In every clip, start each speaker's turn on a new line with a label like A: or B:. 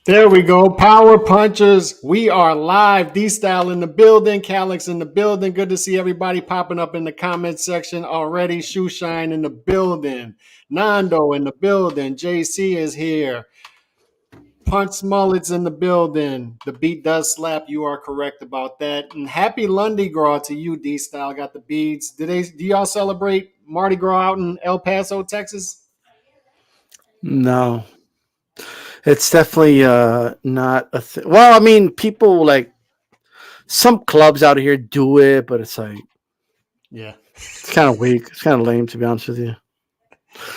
A: There we go. Power punchers. We are live. D-Style in the building. Calix in the building. Good to see everybody popping up in the comment section already. Shoeshine in the building. Nando in the building. JC is here. Punch Mullets in the building. The beat does slap. You are correct about that. And happy Lundy Gras to you, D-Style. Got the beads. Do y'all celebrate Mardi Gras out in El Paso, Texas?
B: No. It's definitely not a thing. Well, I mean, people like some clubs out here do it, but it's like,
A: yeah,
B: it's kind of weak. It's kind of lame, to be honest with you.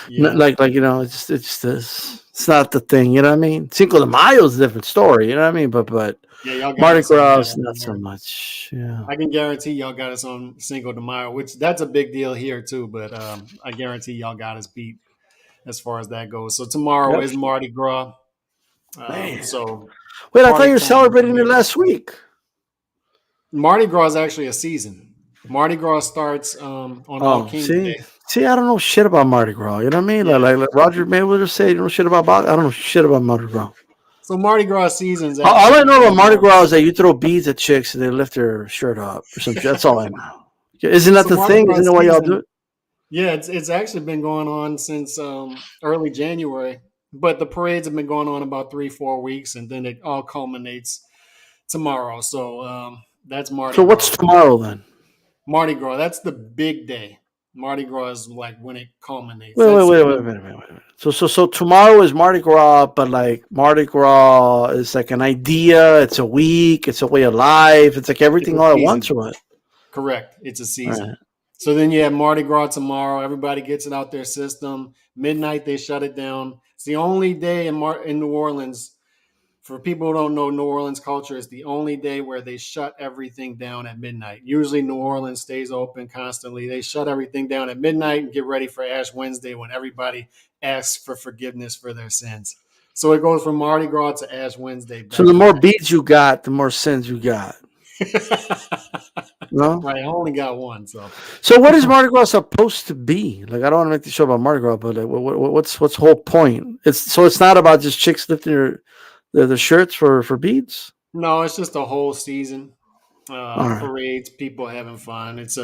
A: Yeah.
B: Like it's not the thing. You know what I mean? Cinco de Mayo is a different story. You know what I mean? But
A: yeah, y'all got
B: Mardi Gras not so much. Yeah,
A: I can guarantee y'all got us on Cinco de Mayo, which that's a big deal here too. But I guarantee y'all got us beat as far as that goes. So tomorrow is Mardi Gras. So
B: wait, I thought you were celebrating it last week.
A: Mardi Gras is actually a season. Mardi Gras starts on All Kings Day.
B: See, I don't know shit about Mardi Gras. You know what I mean? Yeah. Like Roger Mayweather said, you know shit about boxing. I don't know shit about Mardi Gras.
A: So Mardi Gras seasons.
B: All I know about Mardi Gras is that you throw beads at chicks and they lift their shirt up or something. That's all I know. Isn't that the thing? Isn't that why y'all do it?
A: Yeah, it's actually been going on since early January. But the parades have been going on about 3-4 weeks, and then it all culminates tomorrow. So that's Mardi Gras.
B: So what's tomorrow then?
A: Mardi Gras. That's the big day. Mardi Gras is like when it culminates.
B: Wait. So tomorrow is Mardi Gras, but like Mardi Gras is like an idea. It's a week. It's a way of life. It's like everything all at once, or what?
A: Correct. It's a season. Right. So then you have Mardi Gras tomorrow. Everybody gets it out their system. Midnight, they shut it down. It's the only day in New Orleans. For people who don't know New Orleans culture, it's the only day where they shut everything down at midnight. Usually New Orleans stays open constantly. They shut everything down at midnight and get ready for Ash Wednesday when everybody asks for forgiveness for their sins. So it goes from Mardi Gras to Ash Wednesday.
B: So the more beads you got, the more sins you got. No?
A: Right, I only got one.
B: So what is Mardi Gras supposed to be? Like, I don't want to make the show about Mardi Gras, but like, what's the whole point? It's not about just chicks lifting the shirts for beads?
A: No, it's just a whole season. Parades, people having fun. It's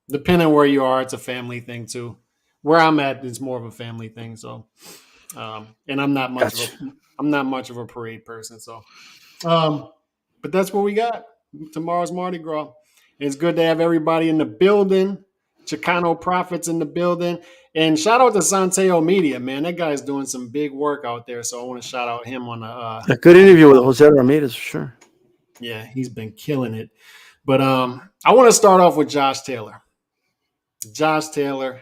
A: depending where you are, it's a family thing too. Where I'm at, it's more of a family thing. So, and I'm not much of a parade person. So, but that's what we got. Tomorrow's Mardi Gras. It's good to have everybody in the building. Chicano Prophets in the building. And shout out to Santeo Media, man. That guy's doing some big work out there. So I want to shout out him on
B: a good interview with Jose Ramirez for sure.
A: Yeah, he's been killing it. But I want to start off with Josh Taylor. Josh Taylor.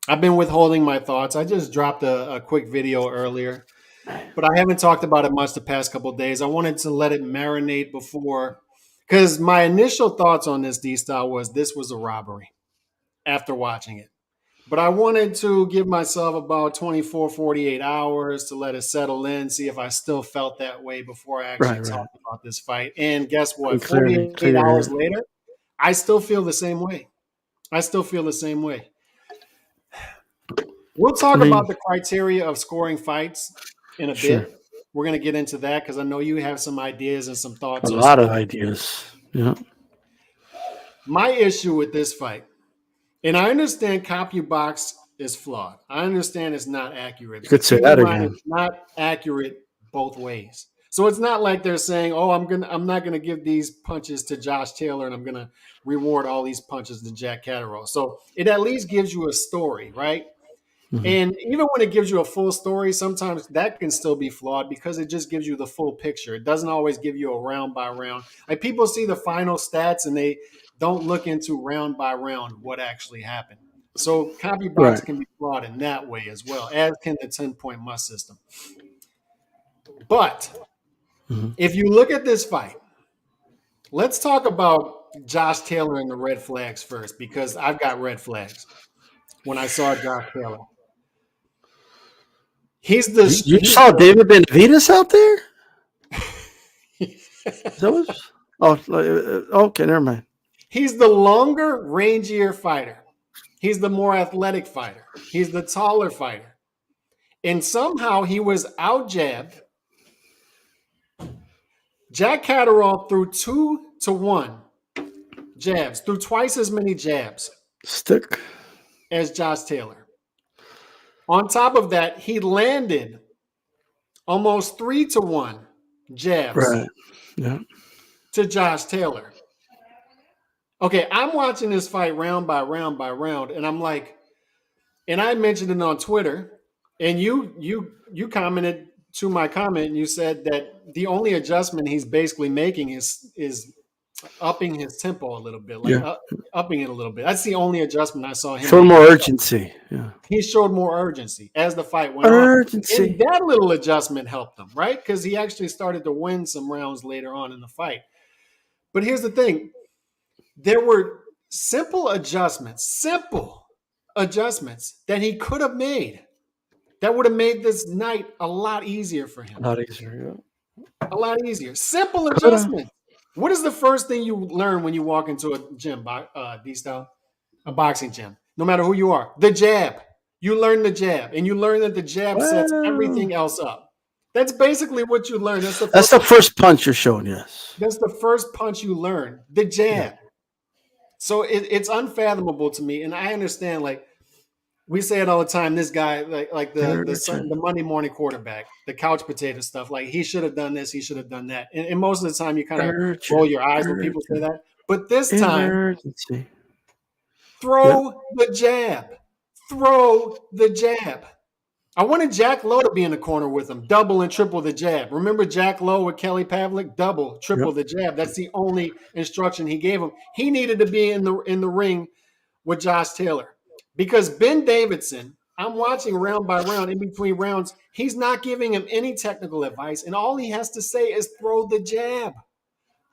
A: I've been withholding my thoughts. I just dropped a quick video earlier, but I haven't talked about it much the past couple of days. I wanted to let it marinate before, because my initial thoughts on this D-Style was this was a robbery after watching it. But I wanted to give myself about 24, 48 hours to let it settle in, see if I still felt that way before I actually talked about this fight. And guess what? 48 hours later, I still feel the same way. We'll talk about the criteria of scoring fights in a bit. We're going to get into that because I know you have some ideas and some thoughts.
B: A lot of ideas. Yeah.
A: My issue with this fight, and I understand CompuBox is flawed. I understand it's not accurate.
B: You could say that again.
A: It's not accurate both ways. So it's not like they're saying, "Oh, I'm not gonna give these punches to Josh Taylor, and I'm gonna reward all these punches to Jack Catterall." So it at least gives you a story, right? Mm-hmm. And even when it gives you a full story, sometimes that can still be flawed because it just gives you the full picture. It doesn't always give you a round by round. Like people see the final stats and they don't look into round by round what actually happened. So CompuBox can be flawed in that way as well, as can the 10-point must system. But if you look at this fight, let's talk about Josh Taylor and the red flags first, because I've got red flags when I saw Josh Taylor. You
B: saw David Benavidez out there? Okay, never mind.
A: He's the longer, rangier fighter. He's the more athletic fighter. He's the taller fighter. And somehow he was out-jabbed Jack Catterall threw 2-1 jabs, threw twice as many jabs
B: Stick.
A: as Josh Taylor. On top of that, he landed almost 3-1 jabs
B: Right. Yeah.
A: to Josh Taylor. Okay, I'm watching this fight round by round by round, and I'm like, and I mentioned it on Twitter, and you commented to my comment, and you said that the only adjustment he's basically making is upping his tempo a little bit, like
B: Yeah.
A: upping it a little bit. That's the only adjustment I saw him
B: For
A: make.
B: more urgency. Yeah.
A: He showed more urgency as the fight went on. And
B: Urgency.
A: that little adjustment helped him, right? Because he actually started to win some rounds later on in the fight. But here's the thing. There were simple adjustments that he could have made that would have made this night a lot easier for him.
B: A lot easier.
A: A lot easier. Simple
B: Coulda.
A: adjustments. What is the first thing you learn when you walk into a gym, D-Style? A boxing gym, no matter who you are? The jab. You learn the jab, and you learn that the jab sets
B: Well,
A: everything else up. That's basically what you learn. That's
B: the first punch you're showing, yes.
A: that's the first punch you learn. The jab.
B: Yeah.
A: So it's unfathomable to me, and I understand. Like we say it all the time. This guy, like the Monday morning quarterback, the couch potato stuff. Like he should have done this, he should have done that. And most of the time, you kind of roll your eyes when people say that. But this time,
B: Emergency.
A: throw the jab. Throw the jab. I wanted Jack Lowe to be in the corner with him, double and triple the jab. Remember Jack Lowe with Kelly Pavlik? Double, triple the jab. That's the only instruction he gave him. He needed to be in the ring with Josh Taylor because Ben Davidson, I'm watching round by round in between rounds. He's not giving him any technical advice, and all he has to say is throw the jab.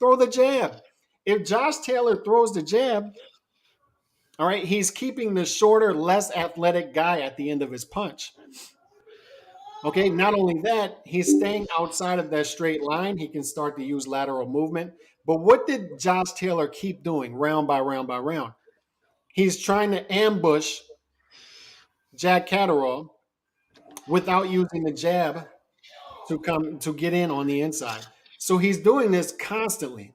A: Throw the jab. If Josh Taylor throws the jab, all right, he's keeping the shorter, less athletic guy at the end of his punch. Okay, not only that, he's staying outside of that straight line. He can start to use lateral movement. But what did Josh Taylor keep doing round by round by round? He's trying to ambush Jack Catterall without using the jab to get in on the inside. So he's doing this constantly,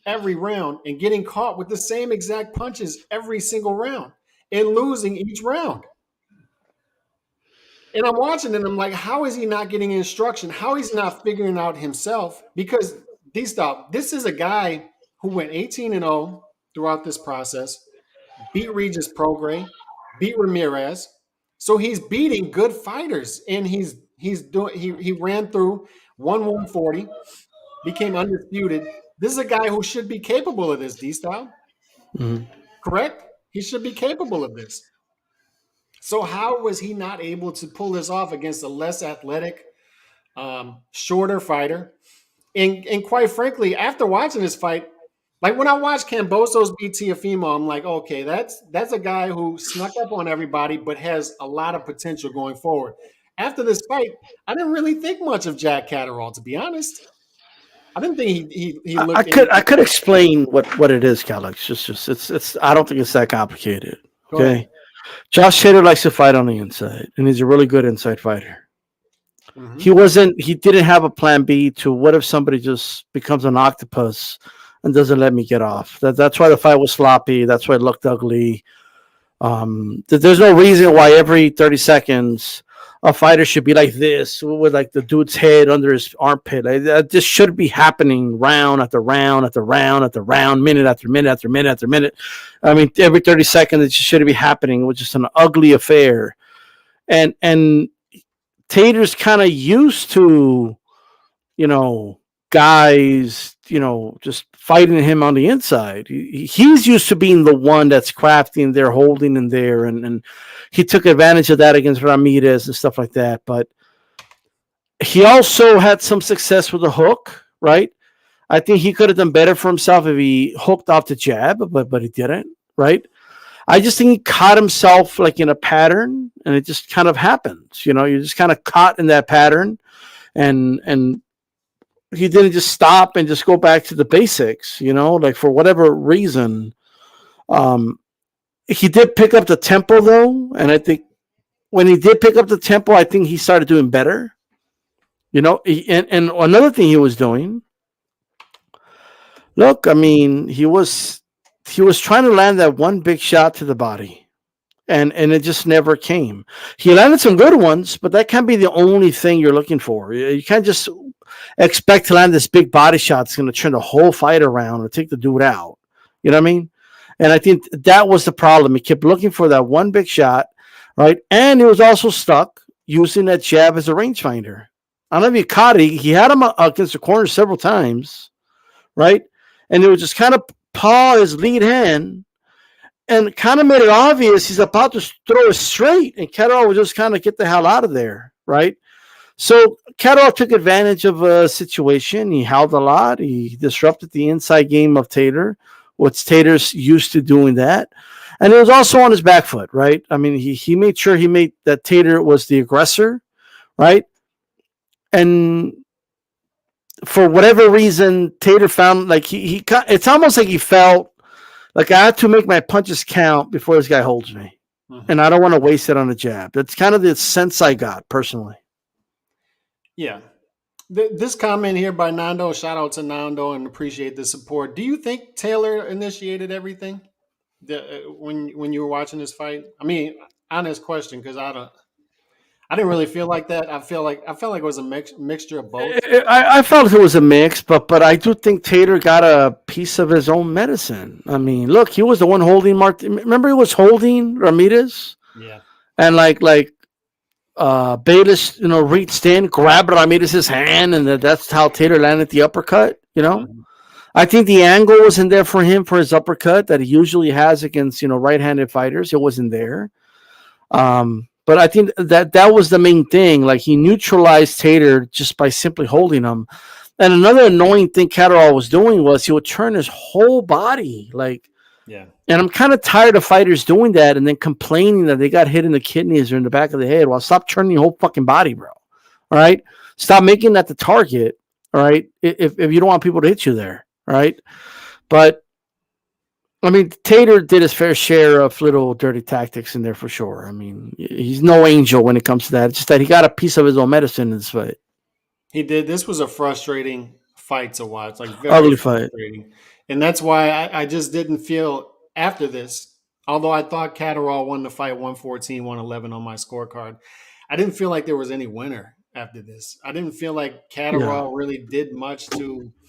A: every round, and getting caught with the same exact punches every single round and losing each round. And I'm watching and I'm like, how is he not getting instruction? How is he not figuring out himself? Because this is a guy who went 18-0 throughout this process, beat Regis Prograis, beat Ramirez. So he's beating good fighters, and he ran through 140, became undisputed. This is a guy who should be capable of this, D-Style.
B: Mm-hmm.
A: Correct? He should be capable of this. So how was he not able to pull this off against a less athletic, shorter fighter? And quite frankly, after watching this fight, like when I watched Kambosos beat Teofimo, I'm like, okay, that's a guy who snuck up on everybody, but has a lot of potential going forward. After this fight, I didn't really think much of Jack Catterall, to be honest. I didn't think he looked.
B: I could explain what it is, Calix. It's. I don't think it's that complicated. Okay. Josh Taylor likes to fight on the inside, and he's a really good inside fighter. Mm-hmm. He didn't have a plan B to what if somebody just becomes an octopus and doesn't let me get off. That's why the fight was sloppy. That's why it looked ugly. There's no reason why every 30 seconds a fighter should be like this with like the dude's head under his armpit. Like, this should be happening round after round after round after round, minute after minute after minute after minute. I mean, every 30 seconds it should be happening, which is an ugly affair. And Tater's kind of used to, guys, just fighting him on the inside. He's used to being the one that's crafting there, holding in there, and he took advantage of that against Ramirez and stuff like that. But he also had some success with the hook, right? I think he could have done better for himself if he hooked off the jab, but he didn't, right? I just think he caught himself like in a pattern, and it just kind of happens. You're just kind of caught in that pattern, and he didn't just stop and just go back to the basics, like for whatever reason. He did pick up the tempo though. And I think when he did pick up the tempo, I think he started doing better. And another thing he was doing. Look, I mean, he was trying to land that one big shot to the body, and it just never came. He landed some good ones, but that can't be the only thing you're looking for. You can't just expect to land this big body shot that's going to turn the whole fight around or take the dude out. You know what I mean? And I think that was the problem. He kept looking for that one big shot, right? And he was also stuck using that jab as a rangefinder. I don't know if you caught it. He had him against the corner several times, right? And it would just kind of paw his lead hand and kind of made it obvious he's about to throw it straight, and Catterall would just kind of get the hell out of there, right? So Catterall took advantage of a situation. He held a lot. He disrupted the inside game of Taylor, what's Taylor's used to doing that. And it was also on his back foot, right? I mean, he made sure he made that Taylor was the aggressor, right? And for whatever reason, Taylor found like it's almost like he felt like I have to make my punches count before this guy holds me. Mm-hmm. And I don't want to waste it on a jab. That's kind of the sense I got personally.
A: Yeah. This comment here by Nando, shout out to Nando and appreciate the support. Do you think Taylor initiated everything when you were watching this fight? I mean, honest question, because I didn't really feel like that. I felt like it was a mixture of both.
B: I felt it was a mix, but I do think Taylor got a piece of his own medicine. I mean, look, he was the one holding Remember, he was holding Ramirez.
A: Yeah.
B: And Bayless, reached in, grabbed Ramirez's hand, and that's how Taylor landed the uppercut. Mm-hmm. I think the angle wasn't there for him for his uppercut that he usually has against right-handed fighters. It wasn't there. But I think that was the main thing. Like, he neutralized Taylor just by simply holding him. And another annoying thing Catterall was doing was he would turn his whole body.
A: Yeah.
B: And I'm kind of tired of fighters doing that and then complaining that they got hit in the kidneys or in the back of the head. Well, stop turning your whole fucking body, bro. All right? Stop making that the target, all right, if you don't want people to hit you there, all right? But I mean, Taylor did his fair share of little dirty tactics in there for sure. I mean, he's no angel when it comes to that. It's just that he got a piece of his own medicine in this fight.
A: He did. This was a frustrating fight to watch, very
B: ugly
A: frustrating. Fight. And that's why I just didn't feel after this, although I thought Catterall won the fight 114, 111 on my scorecard, I didn't feel like there was any winner after this. I didn't feel like Catterall really did much to –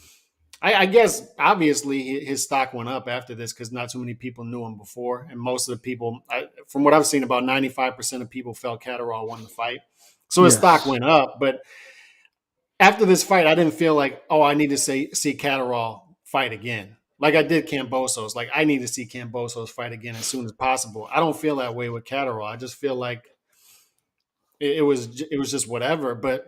A: I guess, obviously, his stock went up after this because not too many people knew him before. And most of the people, from what I've seen, about 95% of people felt Catterall won the fight. So his stock went up. But after this fight, I didn't feel like, I need to see Catterall fight again. Like I did Kambosos. Like, I need to see Kambosos fight again as soon as possible. I don't feel that way with Catterall. I just feel like it was just whatever. But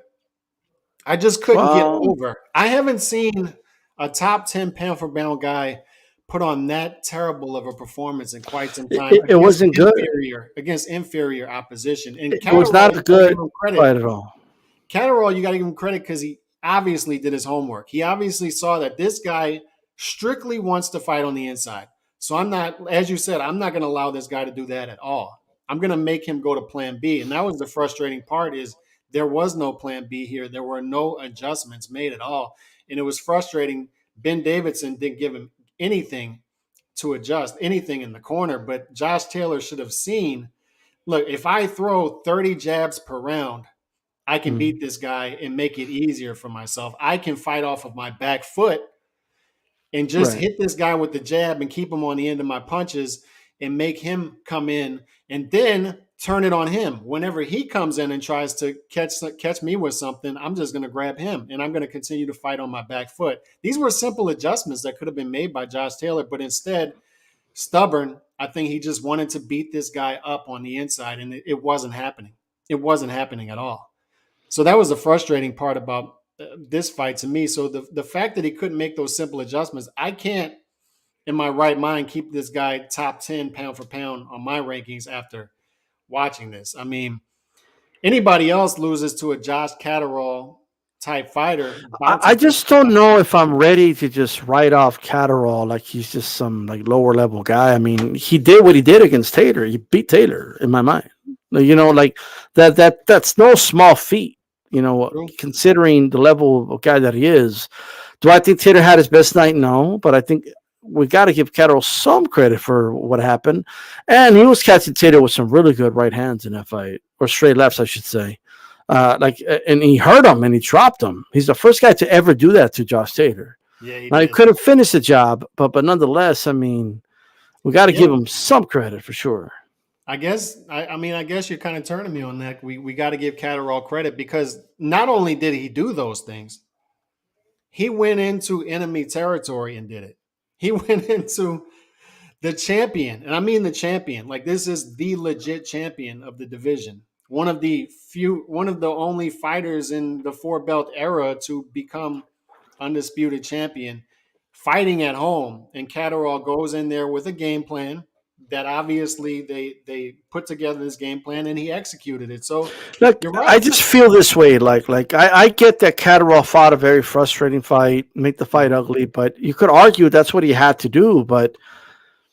A: I just couldn't get over. I haven't seen a top 10 pound for pound guy put on that terrible of a performance in quite some time.
B: It wasn't good
A: against inferior opposition. And
B: it was not a good fight at all.
A: Catterall, you got to give him credit because he obviously did his homework. He obviously saw that this guy strictly wants to fight on the inside. So I'm not, as you said, I'm not going to allow this guy to do that at all. I'm going to make him go to plan B. And that was the frustrating part is there was no plan B here. There were no adjustments made at all. And it was frustrating. Ben Davidson didn't give him anything to adjust, anything in the corner. But Josh Taylor should have seen, look, if I throw 30 jabs per round, I can beat this guy and make it easier for myself. I can fight off of my back foot and just hit this guy with the jab and keep him on the end of my punches and make him come in and then turn it on him. Whenever he comes in and tries to catch me with something, I'm just going to grab him and I'm going to continue to fight on my back foot. These were simple adjustments that could have been made by Josh Taylor, but instead, stubborn, I think he just wanted to beat this guy up on the inside, and it wasn't happening. It wasn't happening at all. So that was the frustrating part about this fight to me. So the fact that he couldn't make those simple adjustments, I can't, in my right mind, keep this guy top 10 pound for pound on my rankings after watching this. I mean, anybody else loses to a Josh Catterall type fighter.
B: I just don't know if I'm ready to just write off Catterall like he's just some lower level guy. I mean, he did what he did against Taylor. He beat Taylor in my mind. That's no small feat.
A: True.
B: considering the level of guy that he is. Do I think Taylor had his best night? No, but I think we got to give Catterall some credit for what happened. And he was catching Taylor with some really good right hands in that fight, or straight lefts, I should say. And he hurt him and he dropped him. He's the first guy to ever do that to Josh Taylor.
A: Yeah, he
B: Now he
A: did.
B: could have finished the job, but nonetheless, I mean, we got to
A: Yeah.
B: give him some credit for sure.
A: I guess I guess you're kind of turning me on that. We got to give Catterall credit because not only did he do those things, he went into enemy territory and did it. He went into the champion, and I mean the champion. Like this is the legit champion of the division. One of the only fighters in the four belt era to become undisputed champion, fighting at home. And Catterall goes in there with a game plan that obviously they put together this game plan and he executed it. So
B: Look,
A: you're
B: I
A: right.
B: just feel this way. I get that Catterall fought a very frustrating fight, make the fight ugly, but you could argue that's what he had to do. But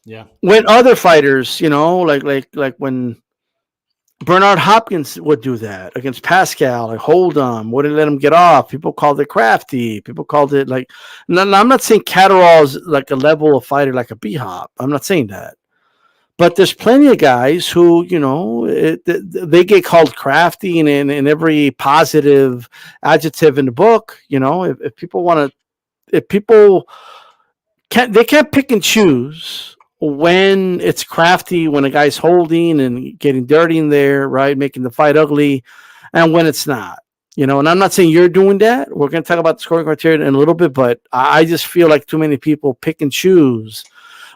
A: Yeah.
B: when other fighters, like when Bernard Hopkins would do that against Pascal, like hold him, wouldn't let him get off. People called it crafty. People called it like. Now, I'm not saying Catterall is like a level of fighter like a B Hop. I'm not saying that. But there's plenty of guys who, they get called crafty in every positive adjective in the book. If people want to, if people they can't pick and choose when it's crafty, when a guy's holding and getting dirty in there, right, making the fight ugly, and when it's not. And I'm not saying you're doing that. We're going to talk about the scoring criteria in a little bit, but I just feel like too many people pick and choose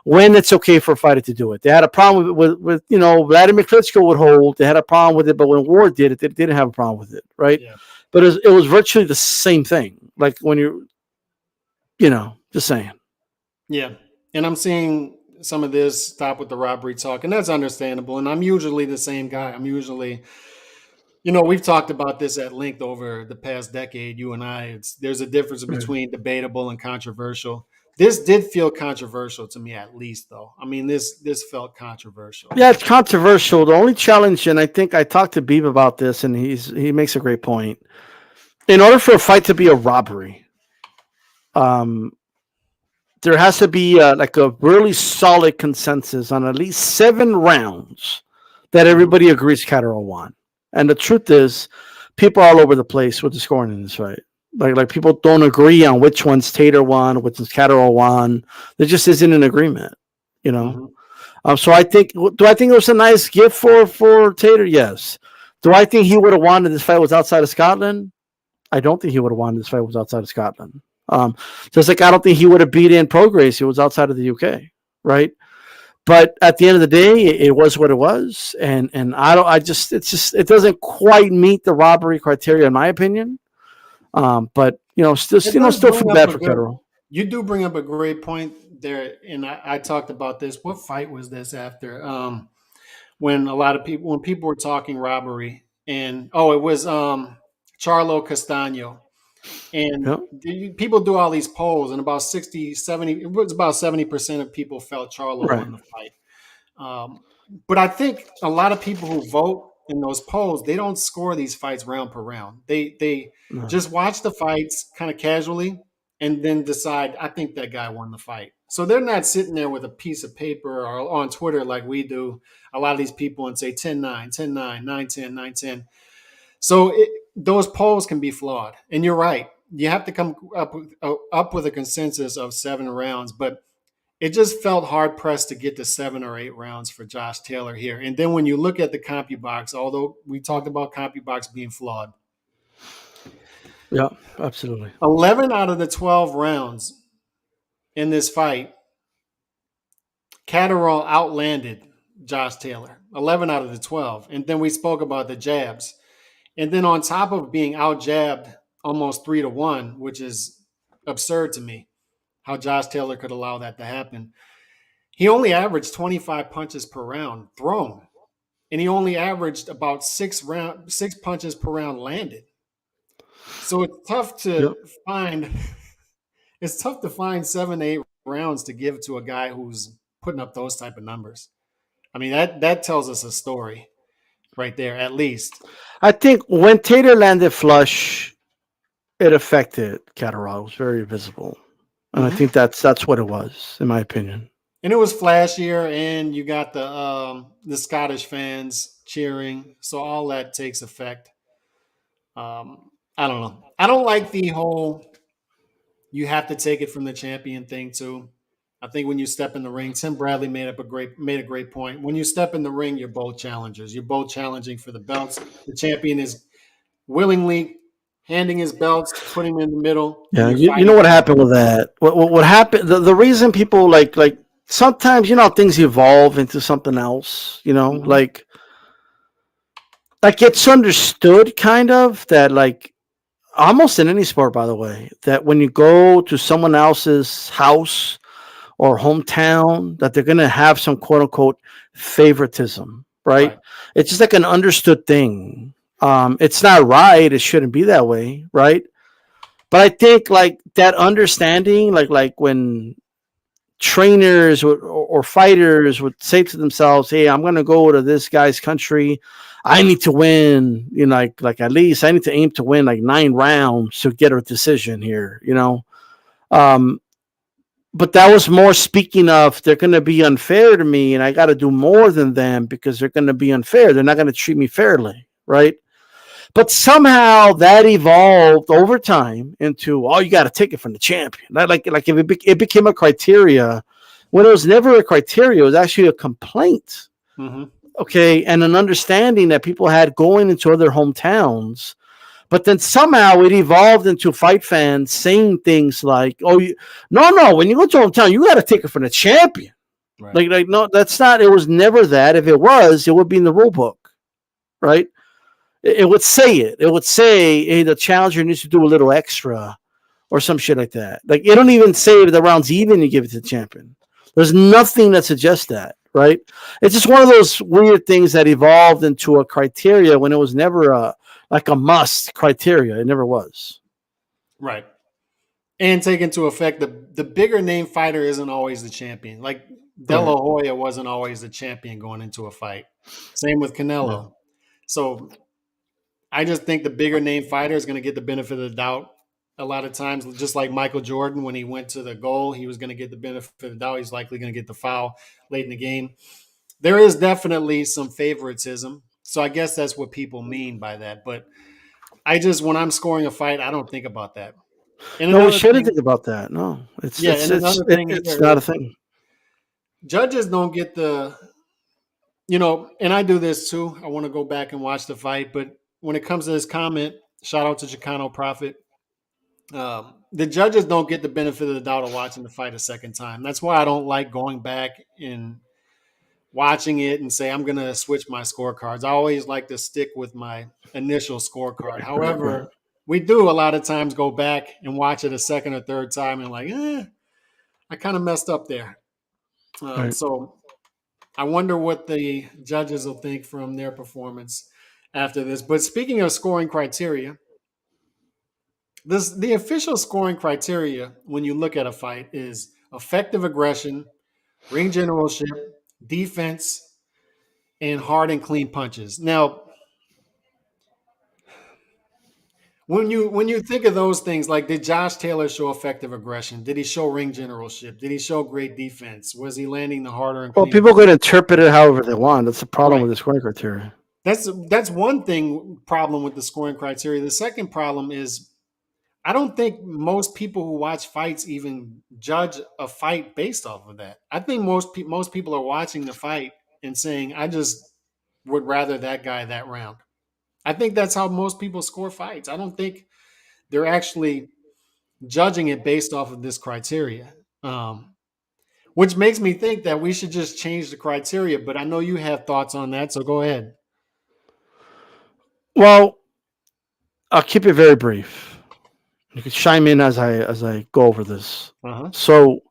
B: when it's okay for a fighter to do it. They had a problem with Vladimir Klitschko would hold. They had a problem with it, but when Ward did it, they didn't have a problem with it, right?
A: Yeah.
B: But it was virtually the same thing. Like when just saying.
A: Yeah. And I'm seeing some of this stop with the robbery talk, and that's understandable. And I'm usually the same guy. I'm usually, we've talked about this at length over the past decade, you and I. There's a difference
B: Right.
A: between debatable and controversial. This did feel controversial to me, at least, though. I mean, this felt controversial.
B: Yeah, it's controversial. The only challenge, and I think I talked to Beeb about this, and he makes a great point. In order for a fight to be a robbery, there has to be like a really solid consensus on at least 7 rounds that everybody agrees Catterall won. And the truth is, people are all over the place with the scoring in this fight. Like people don't agree on which ones Tater won, which ones Catterall won. There just isn't an agreement, you know. So do I think it was a nice gift for Tater? Yes. Do I think he would have won if this fight was outside of Scotland? I don't think he would have won if this fight was outside of Scotland. Just like I don't think he would have beat in Prograis if it was outside of the UK, right? But at the end of the day, it was what it was, and it doesn't quite meet the robbery criteria in my opinion. But still feel bad for Catterall.
A: You do bring up a great point there, and I talked about this. What fight was this after? When people were talking robbery, and it was Charlo Castano. And
B: Yeah.
A: people do all these polls, and about 60, 70, it was about 70% of people felt Charlo
B: Right.
A: won the fight. But I think a lot of people who vote in those polls, they don't score these fights round per round. They
B: No.
A: just watch the fights kind of casually and then decide, I think that guy won the fight. So they're not sitting there with a piece of paper or on Twitter like we do, a lot of these people, and say 10-9, 10-9, 9-10, 9-10. So those polls can be flawed. And you're right. You have to come up with a consensus of 7 rounds, but it just felt hard pressed to get to 7 or 8 rounds for Josh Taylor here. And then when you look at the CompuBox, although we talked about CompuBox being flawed,
B: Yeah, absolutely.
A: 11 out of the 12 rounds in this fight, Catterall outlanded Josh Taylor. 11 out of the 12. And then we spoke about the jabs. And then on top of being out jabbed almost 3-1, which is absurd to me, how Josh Taylor could allow that to happen. He only averaged 25 punches per round thrown, and he only averaged about 6 punches per round landed. So it's tough to find. It's tough to find 7-8 rounds to give to a guy who's putting up those type of numbers. I mean that tells us a story. right there, at least.
B: I think when Taylor landed flush, it affected Catterall. It was very visible. And I think that's what it was, in my opinion.
A: And it was flashier, and you got the Scottish fans cheering, so all that takes effect. I don't know. I don't like the whole you have to take it from the champion thing too. I think when you step in the ring, Tim Bradley made a great point. When you step in the ring, you're both challengers. You're both challenging for the belts. The champion is willingly handing his belts, putting them in the middle, and
B: Yeah,
A: you're
B: you
A: fighting
B: know what
A: for the
B: happened
A: belt.
B: with that? What happened? The reason people like sometimes things evolve into something else.
A: Mhm.
B: Like it's understood kind of that like almost in any sport, by the way, that when you go to someone else's house or hometown, that they're gonna have some quote unquote favoritism, right?
A: Right.
B: It's just like an understood thing. It's not right. It shouldn't be that way, right? But I think like that understanding, like when trainers or fighters would say to themselves, "Hey, I'm gonna go to this guy's country. I need to win. Like at least I need to aim to win like 9 rounds to get a decision here." Um, but that was more speaking of they're gonna be unfair to me, and I got to do more than them because they're gonna be unfair. They're not gonna treat me fairly, right? But somehow that evolved over time into you got to take it from the champion. Like if it became a criteria when it was never a criteria, it was actually a complaint.
A: Hmm.
B: Okay, and an understanding that people had going into other hometowns. But then somehow it evolved into fight fans saying things like, no, when you go to hometown, you got to take it from the champion.
A: Right.
B: Like no, that's not. It was never that. If it was, it would be in the rule book, right? It would say it. It would say, hey, the challenger needs to do a little extra or some shit like that. Like, it don't even say if the round's even, you give it to the champion. There's nothing that suggests that, right? It's just one of those weird things that evolved into a criteria when it was never like a must criteria. It never was.
A: Right. And take into effect the bigger name fighter isn't always the champion. Like De
B: Right.
A: La Hoya wasn't always the champion going into a fight. Same with
B: Yeah.
A: Canelo. So I just think the bigger name fighter is going to get the benefit of the doubt a lot of times. Just like Michael Jordan, when he went to the goal, he was going to get the benefit of the doubt. He's likely going to get the foul late in the game. There is definitely some favoritism. So I guess that's what people mean by that. But when I'm scoring a fight, I don't think about that. And
B: No, we
A: another
B: shouldn't think
A: thing,
B: about that. No,
A: yeah, and another thing
B: it's
A: here
B: not a
A: is
B: thing.
A: judges don't get and I do this too. I want to go back and watch the fight, but when it comes to this comment, shout out to Chicano Prophet. The judges don't get the benefit of the doubt of watching the fight a second time. That's why I don't like going back and watching it and say I'm going to switch my scorecards. I always like to stick with my initial scorecard.
B: Right.
A: However, we do a lot of times go back and watch it a second or third time and like, I kind of messed up there.
B: Right.
A: So I wonder what the judges will think from their performance after this. But speaking of scoring criteria, the official scoring criteria when you look at a fight is effective aggression, ring generalship, defense, and hard and clean punches. Now, when you think of those things, like did Josh Taylor show effective aggression? Did he show ring generalship? Did he show great defense? Was he landing the harder and
B: Well,
A: cleaner
B: people
A: punches?
B: could interpret it however they want. That's the problem
A: Right.
B: with the scoring criteria.
A: That's one thing problem with the scoring criteria. The second problem is I don't think most people who watch fights even judge a fight based off of that. I think most people are watching the fight and saying, "I just would rather that guy that round." I think that's how most people score fights. I don't think they're actually judging it based off of this criteria, which makes me think that we should just change the criteria. But I know you have thoughts on that, so go ahead.
B: Well, I'll keep it very brief. You can chime in as I go over this.
A: Uh huh.
B: So,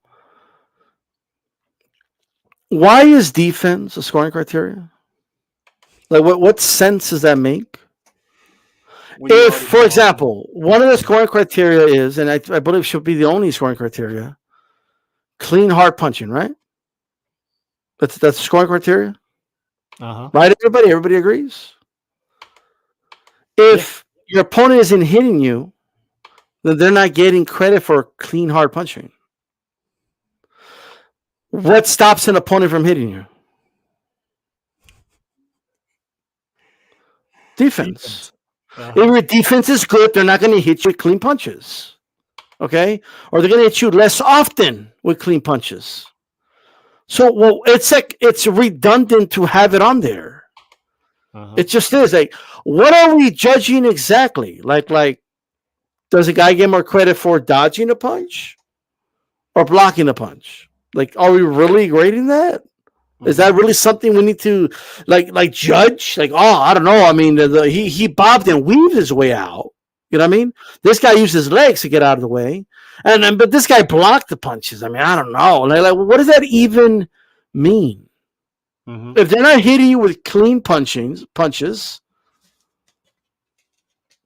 B: why is defense a scoring criteria? Like, what sense does that make?
A: When you
B: If,
A: already
B: for
A: know all the
B: example, one of the scoring criteria is, and I believe should be the only scoring criteria, clean hard punching, right? That's the scoring criteria,
A: uh huh.
B: right? Everybody agrees. If your opponent isn't hitting you, then they're not getting credit for clean, hard punching. What stops an opponent from hitting you? Defense. If your defense is good, they're not going to hit you with clean punches. Okay? Or they're going to hit you less often with clean punches. So, well, it's redundant to have it on there. It just is. Like, what are we judging exactly? Like, does a guy get more credit for dodging a punch or blocking a punch? Like, are we really grading that? Is that really something we need to like judge? Like, oh, I don't know. I mean, he bobbed and weaved his way out. You know what I mean? This guy used his legs to get out of the way, but this guy blocked the punches. I mean, I don't know. Like what does that even mean? If they're not hitting you with clean punches,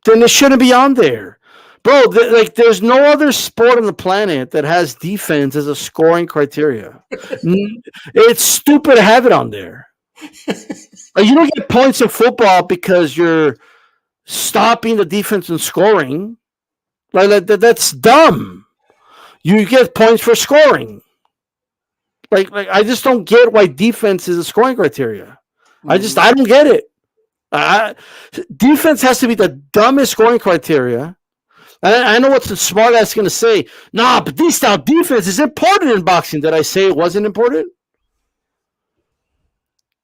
B: then it shouldn't be on there. Bro, there's no other sport on the planet that has defense as a scoring criteria. It's stupid to have it on there. You don't get points in football because you're stopping the defense and scoring. Like that's dumb. You get points for scoring. Like I just don't get why defense is a scoring criteria. I don't get it. Defense has to be the dumbest scoring criteria. I know what the smart ass is going to say. Nah, but this style defense is important in boxing. Did I say it wasn't important?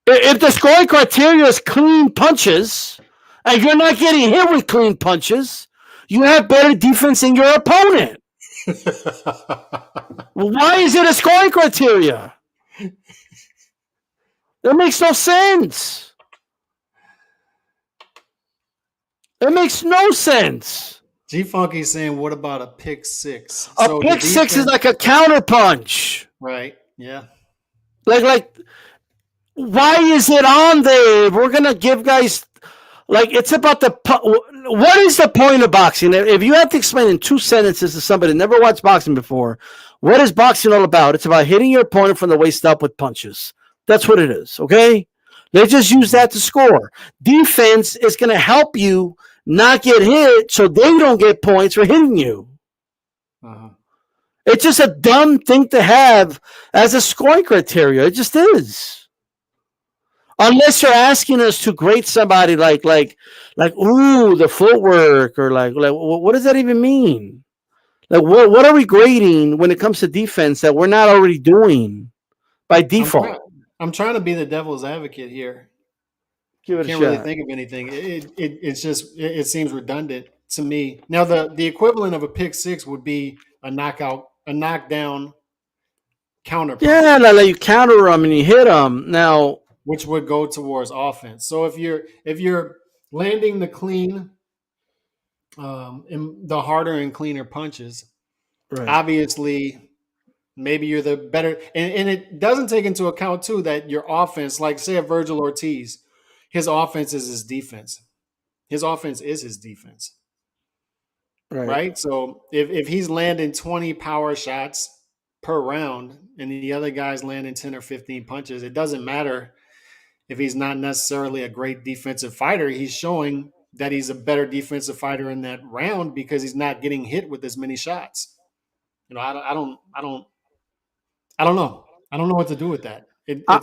B: If the scoring criteria is clean punches, and you're not getting hit with clean punches, you have better defense than your opponent. Why is it a scoring criteria? That makes no sense. It makes no sense.
A: G Funky's saying, what about a pick six?
B: A pick six is like a counter punch.
A: Right. Yeah.
B: Like, why is it on there? We're going to give guys, it's about what is the point of boxing? If you have to explain in 2 sentences to somebody who never watched boxing before, what is boxing all about? It's about hitting your opponent from the waist up with punches. That's what it is, okay? They just use that to score. Defense is going to help you not get hit so they don't get points for hitting you. It's just a dumb thing to have as a scoring criteria. It just is. Unless you're asking us to grade somebody like ooh, the footwork, or like what does that even mean? Like what are we grading when it comes to defense that we're not already doing by default?
A: I'm trying to be the devil's advocate here.
B: Give it a shot.
A: Can't really think of anything. It seems redundant to me. Now the equivalent of a pick six would be a knockdown counter punch.
B: Yeah, like you counter them and you hit them. Now,
A: which would go towards offense. So if you're landing the clean, and the harder and cleaner punches, right, obviously maybe you're the better, and it doesn't take into account too that your offense, like say a Virgil Ortiz, his offense is his defense. His offense is his defense. Right? So if he's landing 20 power shots per round and the other guy's landing 10 or 15 punches, it doesn't matter if he's not necessarily a great defensive fighter. He's showing that he's a better defensive fighter in that round because he's not getting hit with as many shots. I don't know. I don't know what to do with that.
B: All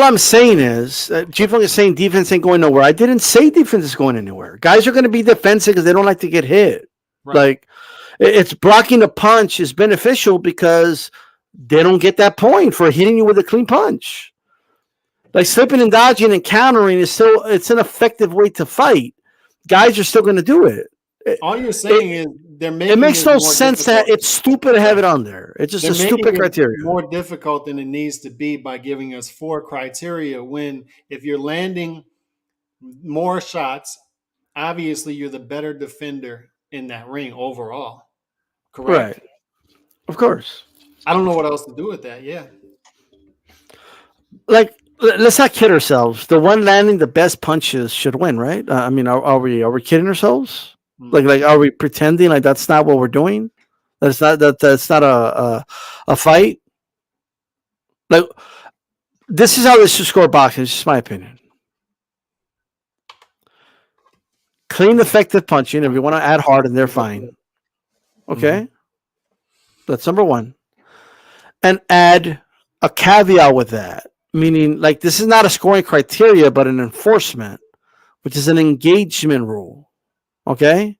B: I'm saying is, G-Funk is saying defense ain't going nowhere. I didn't say defense is going anywhere. Guys are going to be defensive because they don't like to get hit. Right. Like, it's blocking a punch is beneficial because they don't get that point for hitting you with a clean punch. Like slipping and dodging and countering it's an effective way to fight. Guys are still going to do it.
A: All you're saying is
B: it makes no sense that it's stupid to have it on there. It's just a stupid criteria.
A: More difficult than it needs to be by giving us 4 criteria. When if you're landing more shots, obviously you're the better defender in that ring overall. Correct.
B: Right. Of course.
A: I don't know what else to do with that. Yeah.
B: Like, let's not kid ourselves. The one landing the best punches should win, right? I mean, are we kidding ourselves? Like, are we pretending like that's not what we're doing? That's not a fight. Like, this is how they should score boxing. It's just my opinion. clean, effective punching. If you want to add hard in there, fine. Okay, that's number one. And add a caveat with that, meaning like this is not a scoring criteria, but an enforcement, which is an engagement rule. Okay.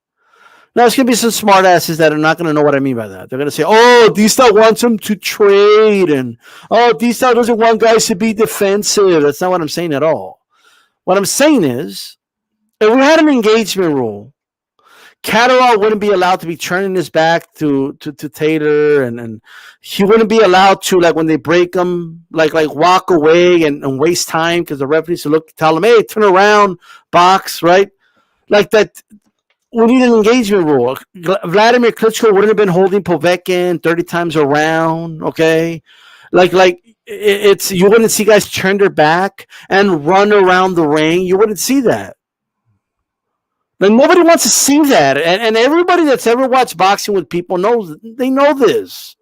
B: Now, there's going to be some smart asses that are not going to know what I mean by that. They're going to say, oh, D-Star wants him to trade. And, oh, D-Star doesn't want guys to be defensive. That's not what I'm saying at all. What I'm saying is, if we had an engagement rule, Catterall wouldn't be allowed to be turning his back to Taylor, and he wouldn't be allowed to, like, when they break him, like walk away and waste time because the ref needs to tell him, hey, turn around, box, right? Like that. We need an engagement rule. Vladimir Klitschko wouldn't have been holding Povetkin 30 times around, okay? Like it's you wouldn't see guys turn their back and run around the ring. You wouldn't see that. Like nobody wants to see that. And everybody that's ever watched boxing with people knows they know this.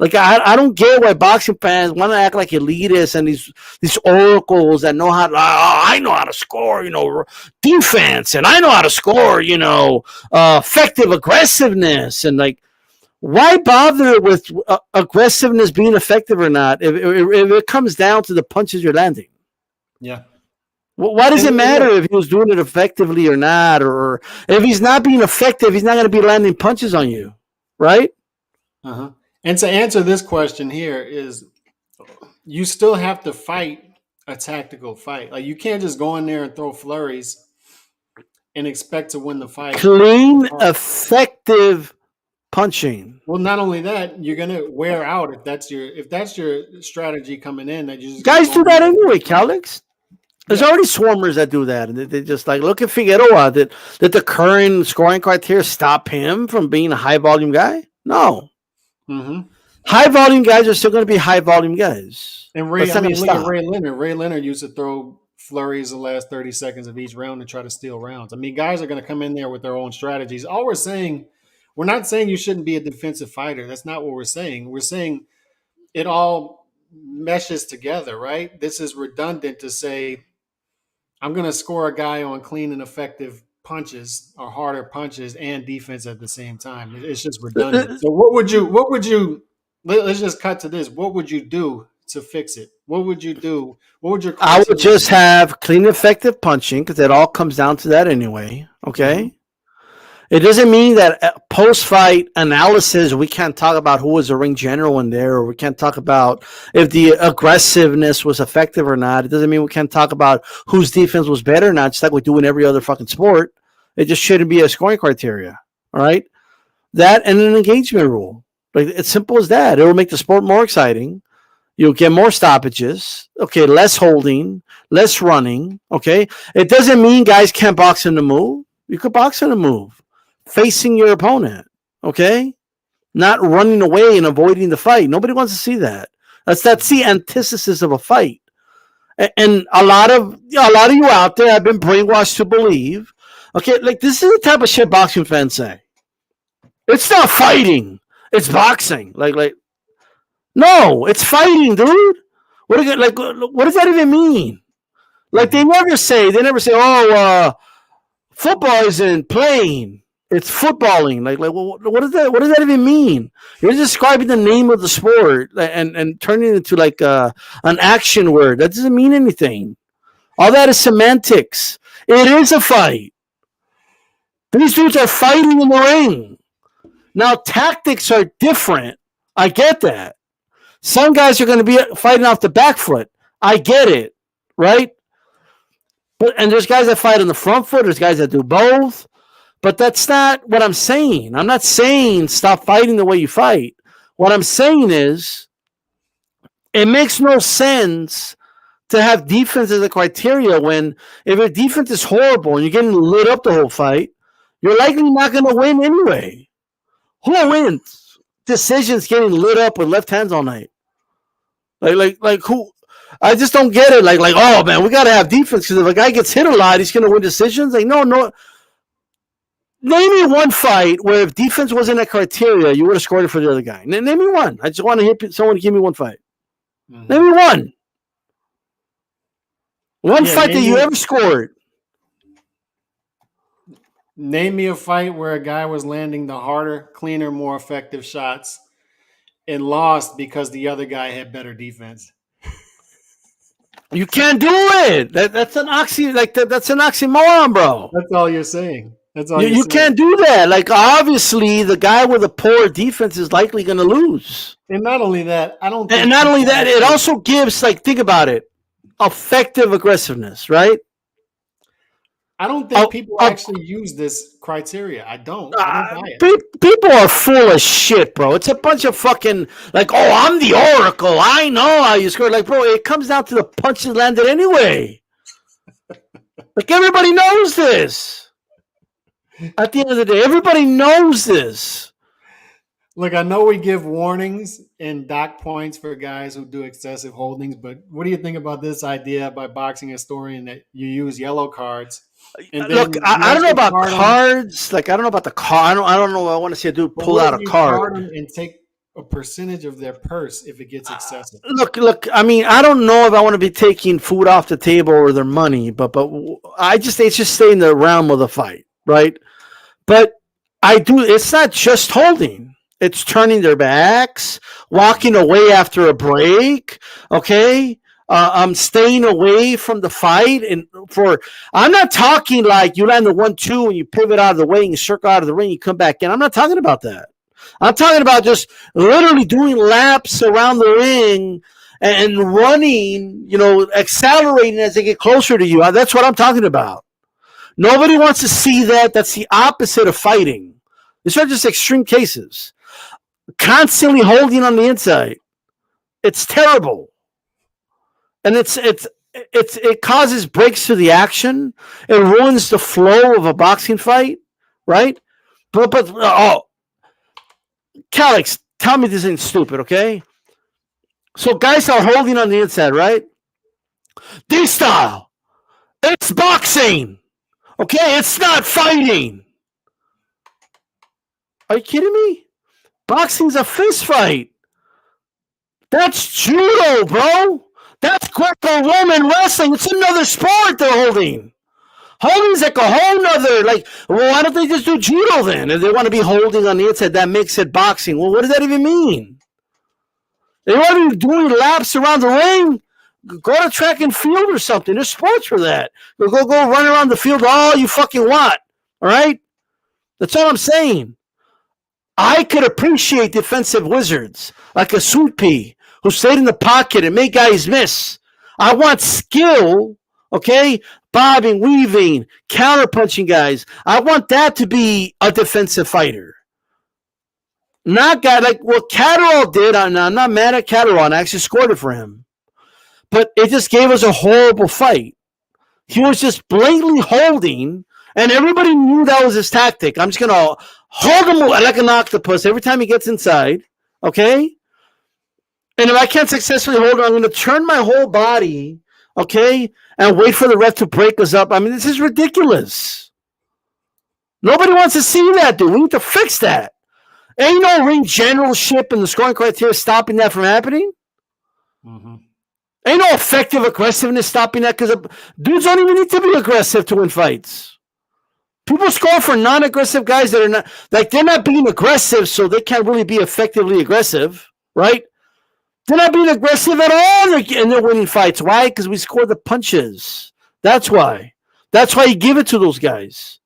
B: Like I don't get why boxing fans want to act like elitists and these oracles that know how to, I know how to score, defense, and I know how to score, effective aggressiveness, and like why bother with aggressiveness being effective or not if it comes down to the punches you're landing?
A: Yeah.
B: Why does it matter if he was doing it effectively or not, or if he's not being effective, he's not going to be landing punches on you, right?
A: And to answer this question here is you still have to fight a tactical fight. Like you can't just go in there and throw flurries and expect to win the fight.
B: Clean, effective punching.
A: Well, not only that, you're gonna wear out if that's your strategy coming in. That you just
B: guys do that anyway, Calix. There's already swarmers that do that, and they just like look at Figueroa. Did the current scoring criteria stop him from being a high volume guy? No. High volume guys are still going to be high volume guys.
A: And look at Ray Leonard. Ray Leonard used to throw flurries the last 30 seconds of each round to try to steal rounds. I mean, guys are going to come in there with their own strategies. All we're not saying you shouldn't be a defensive fighter. That's not what we're saying. We're saying it all meshes together, right? This is redundant to say, I'm going to score a guy on clean and effective punches or harder punches and defense at the same time. It's just redundant. So what would you let's just cut to this. What would you do to fix it? What would you do? What would your
B: I would just have clean, effective punching because it all comes down to that anyway. Okay. It doesn't mean that post-fight analysis, we can't talk about who was the ring general in there, or we can't talk about if the aggressiveness was effective or not. It doesn't mean we can't talk about whose defense was better or not, just like we do in every other fucking sport. It just shouldn't be a scoring criteria. All right? That and an engagement rule. Like it's simple as that. It will make the sport more exciting. You'll get more stoppages. Okay, less holding, less running. Okay? It doesn't mean guys can't box in the move. You could box in the move. Facing your opponent, okay? Not running away and avoiding the fight. Nobody wants to see that. That's the antithesis of a fight. And a lot of you out there have been brainwashed to believe, okay, like this is the type of shit boxing fans say. It's not fighting. It's boxing. Like, no, it's fighting, dude. What does that even mean? Like they never say, oh, football isn't playing. It's footballing. Like what does that even mean? You're describing the name of the sport and turning it into like an action word. That doesn't mean anything. All that is semantics. It is a fight. These dudes are fighting in the ring. Now tactics are different. I get that. Some guys are going to be fighting off the back foot. I get it, right? And there's guys that fight on the front foot. There's guys that do both. But that's not what I'm saying. I'm not saying stop fighting the way you fight. What I'm saying is it makes no sense to have defense as a criteria when if your defense is horrible and you're getting lit up the whole fight, you're likely not going to win anyway. Who wins? Decisions getting lit up with left hands all night. Like who? I just don't get it. Like oh man, we got to have defense because if a guy gets hit a lot, he's going to win decisions. Like no. Name me one fight where if defense wasn't a criteria, you would have scored it for the other guy. Name me one. I just want to hit someone to give me one fight. Name me one. One fight that you ever scored.
A: Name me a fight where a guy was landing the harder, cleaner, more effective shots and lost because the other guy had better defense.
B: You can't do it. That's an that's an oxymoron, bro.
A: That's all you're saying. That's all
B: you can't do that. Like, obviously, the guy with a poor defense is likely going to lose.
A: And not only that,
B: And not only that, it also gives, like, think about it, effective aggressiveness, right?
A: I don't think people actually use this criteria. I don't buy it.
B: People are full of shit, bro. It's a bunch of fucking, like, oh, I'm the oracle. I know how you score. Like, bro, it comes down to the punches landed anyway. Like, everybody knows this. At the end of the day, everybody knows this.
A: Look, I know we give warnings and dock points for guys who do excessive holdings, but what do you think about this idea by boxing historian that you use yellow cards?
B: Look, I don't know about cards. Like, I don't know about the card. I don't know. I want to see a dude pull out a card
A: and take a percentage of their purse if it gets excessive.
B: Look. I mean, I don't know if I want to be taking food off the table or their money, but it's just stay in the realm of the fight, right? But I do. It's not just holding. It's turning their backs, walking away after a break. Okay. I'm staying away from the fight, and I'm not talking like you land the 1-2 and you pivot out of the way and you circle out of the ring, you come back in. I'm not talking about that. I'm talking about just literally doing laps around the ring and running, accelerating as they get closer to you. That's what I'm talking about. Nobody wants to see that. That's the opposite of fighting. These are just extreme cases. Constantly holding on the inside. It's terrible. And it causes breaks to the action. It ruins the flow of a boxing fight, right? But Calix, tell me this ain't stupid, okay? So guys are holding on the inside, right? D-style. It's boxing. Okay, it's not fighting. Are you kidding me? Boxing's a fist fight. That's judo, bro. That's Greco-Roman wrestling. It's another sport they're holding. Holding's like a whole nother, why don't they just do judo then? If they want to be holding on the inside, that makes it boxing. Well, what does that even mean? They want to be doing laps around the ring? Go to track and field or something. There's sports for that. Go run around the field all you fucking want. All right? That's all I'm saying. I could appreciate defensive wizards like a Sweet Pea who stayed in the pocket and made guys miss. I want skill, okay? Bobbing, weaving, counter-punching guys. I want that to be a defensive fighter. Not guy like what Catterall did. I'm not mad at Catterall, and I actually scored it for him. But it just gave us a horrible fight. He was just blatantly holding, and everybody knew that was his tactic. I'm just going to hold him like an octopus every time he gets inside, okay? And if I can't successfully hold him, I'm going to turn my whole body, okay, and wait for the ref to break us up. I mean, this is ridiculous. Nobody wants to see that, dude. We need to fix that. Ain't no ring generalship and the scoring criteria stopping that from happening.
A: Mm-hmm.
B: Ain't no effective aggressiveness stopping that because dudes don't even need to be aggressive to win fights. People score for non-aggressive guys that are not, they're not being aggressive, so they can't really be effectively aggressive, right? They're not being aggressive at all and they're winning fights. Why? Because we score the punches. That's why. That's why you give it to those guys.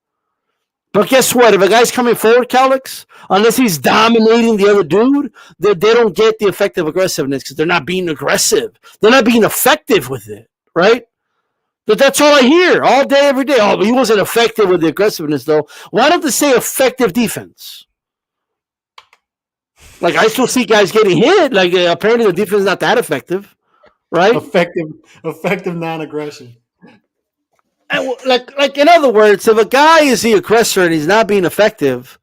B: But guess what? If a guy's coming forward, Calix, unless he's dominating the other dude, they don't get the effective aggressiveness because they're not being aggressive. They're not being effective with it, right? But that's all I hear all day, every day. Oh, but he wasn't effective with the aggressiveness, though. Why don't they say effective defense? Like, I still see guys getting hit. Like, apparently the defense is not that effective, right?
A: Effective non-aggression.
B: Like in other words, if a guy is the aggressor and he's not being effective,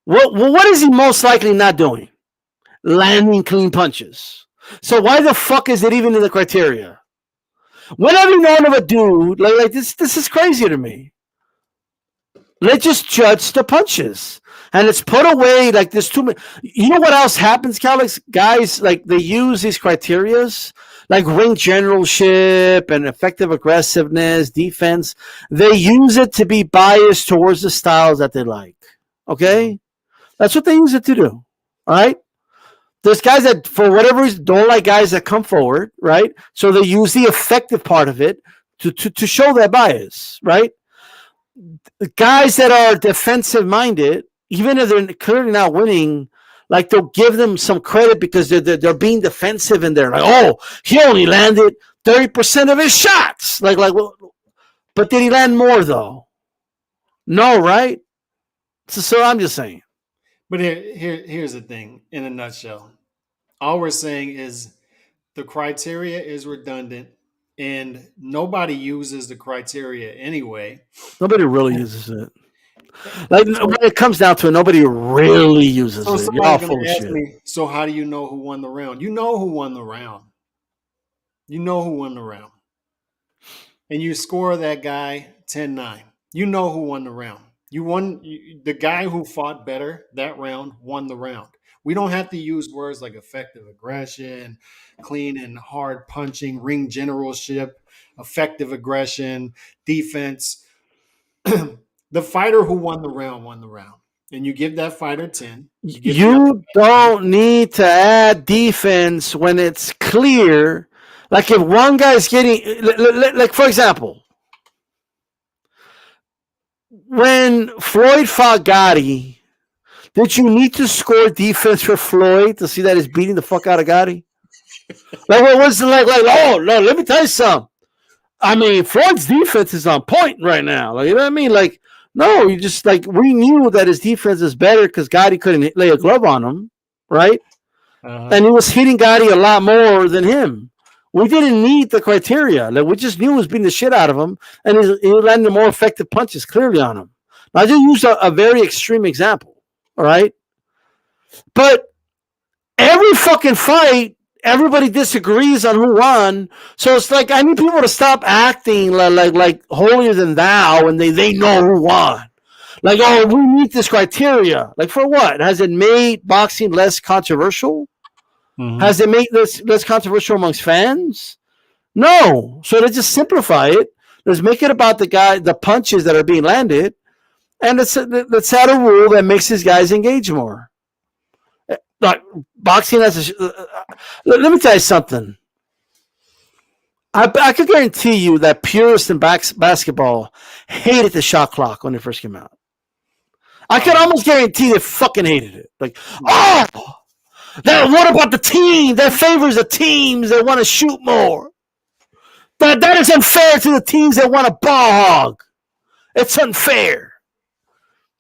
B: what is he most likely not doing? Landing clean punches. So why the fuck is it even in the criteria? When have you known of a dude like this? This is crazy to me. Let's just judge the punches. And it's put away like there's too many. You know what else happens, Calix? Guys, like they use these criterias like ring generalship and effective aggressiveness, defense. They use it to be biased towards the styles that they like. Okay? That's what they use it to do. All right? There's guys that, for whatever reason, don't like guys that come forward, right? So they use the effective part of it to show their bias, right? The guys that are defensive minded, even if they're clearly not winning, like they'll give them some credit because they're being defensive and they're like, oh, he only landed 30% of his shots. Like, but did he land more though? No, right? So I'm just saying.
A: But here's the thing in a nutshell. All we're saying is the criteria is redundant and nobody uses the criteria anyway.
B: Nobody really uses it. Like when it comes down to it, nobody really uses it. You're all full of shit.
A: Me, so how do you know who won the round? You know who won the round. You know who won the round. And you score that guy 10-9. You know who won the round. You won. The guy who fought better that round won the round. We don't have to use words like effective aggression, clean and hard punching, ring generalship, effective aggression, defense. The fighter who won the round, and you give that fighter 10.
B: You don't need to add defense when it's clear. Like if one guy's getting, like for example, when Floyd fought Gotti, did you need to score defense for Floyd to see that he's beating the fuck out of Gotti? Like what was it like? Oh no, let me tell you something. I mean, Floyd's defense is on point right now. Like, you know what I mean? Like, no, you just like we knew that his defense is better because Gotti couldn't lay a glove on him, right? And he was hitting Gotti a lot more than him. We didn't need the criteria. Like we just knew he was beating the shit out of him, and he landed more effective punches clearly on him. Now, I just used a very extreme example, all right? But every fucking fight, everybody disagrees on who won. So it's like I need people to stop acting like holier than thou, and they know who won. Like, oh, we meet this criteria. Like for what? Has it made boxing less controversial? Has it made this less controversial amongst fans? No. So let's just simplify it. Let's make it about the punches that are being landed, and let's add a rule that makes these guys engage more. Like boxing has let me tell you something. I could guarantee you that purists in basketball hated the shot clock when it first came out. I could almost guarantee they fucking hated it. Like, oh, what about the team that favors the teams that want to shoot more? That is unfair to the teams that want to ball hog. It's unfair.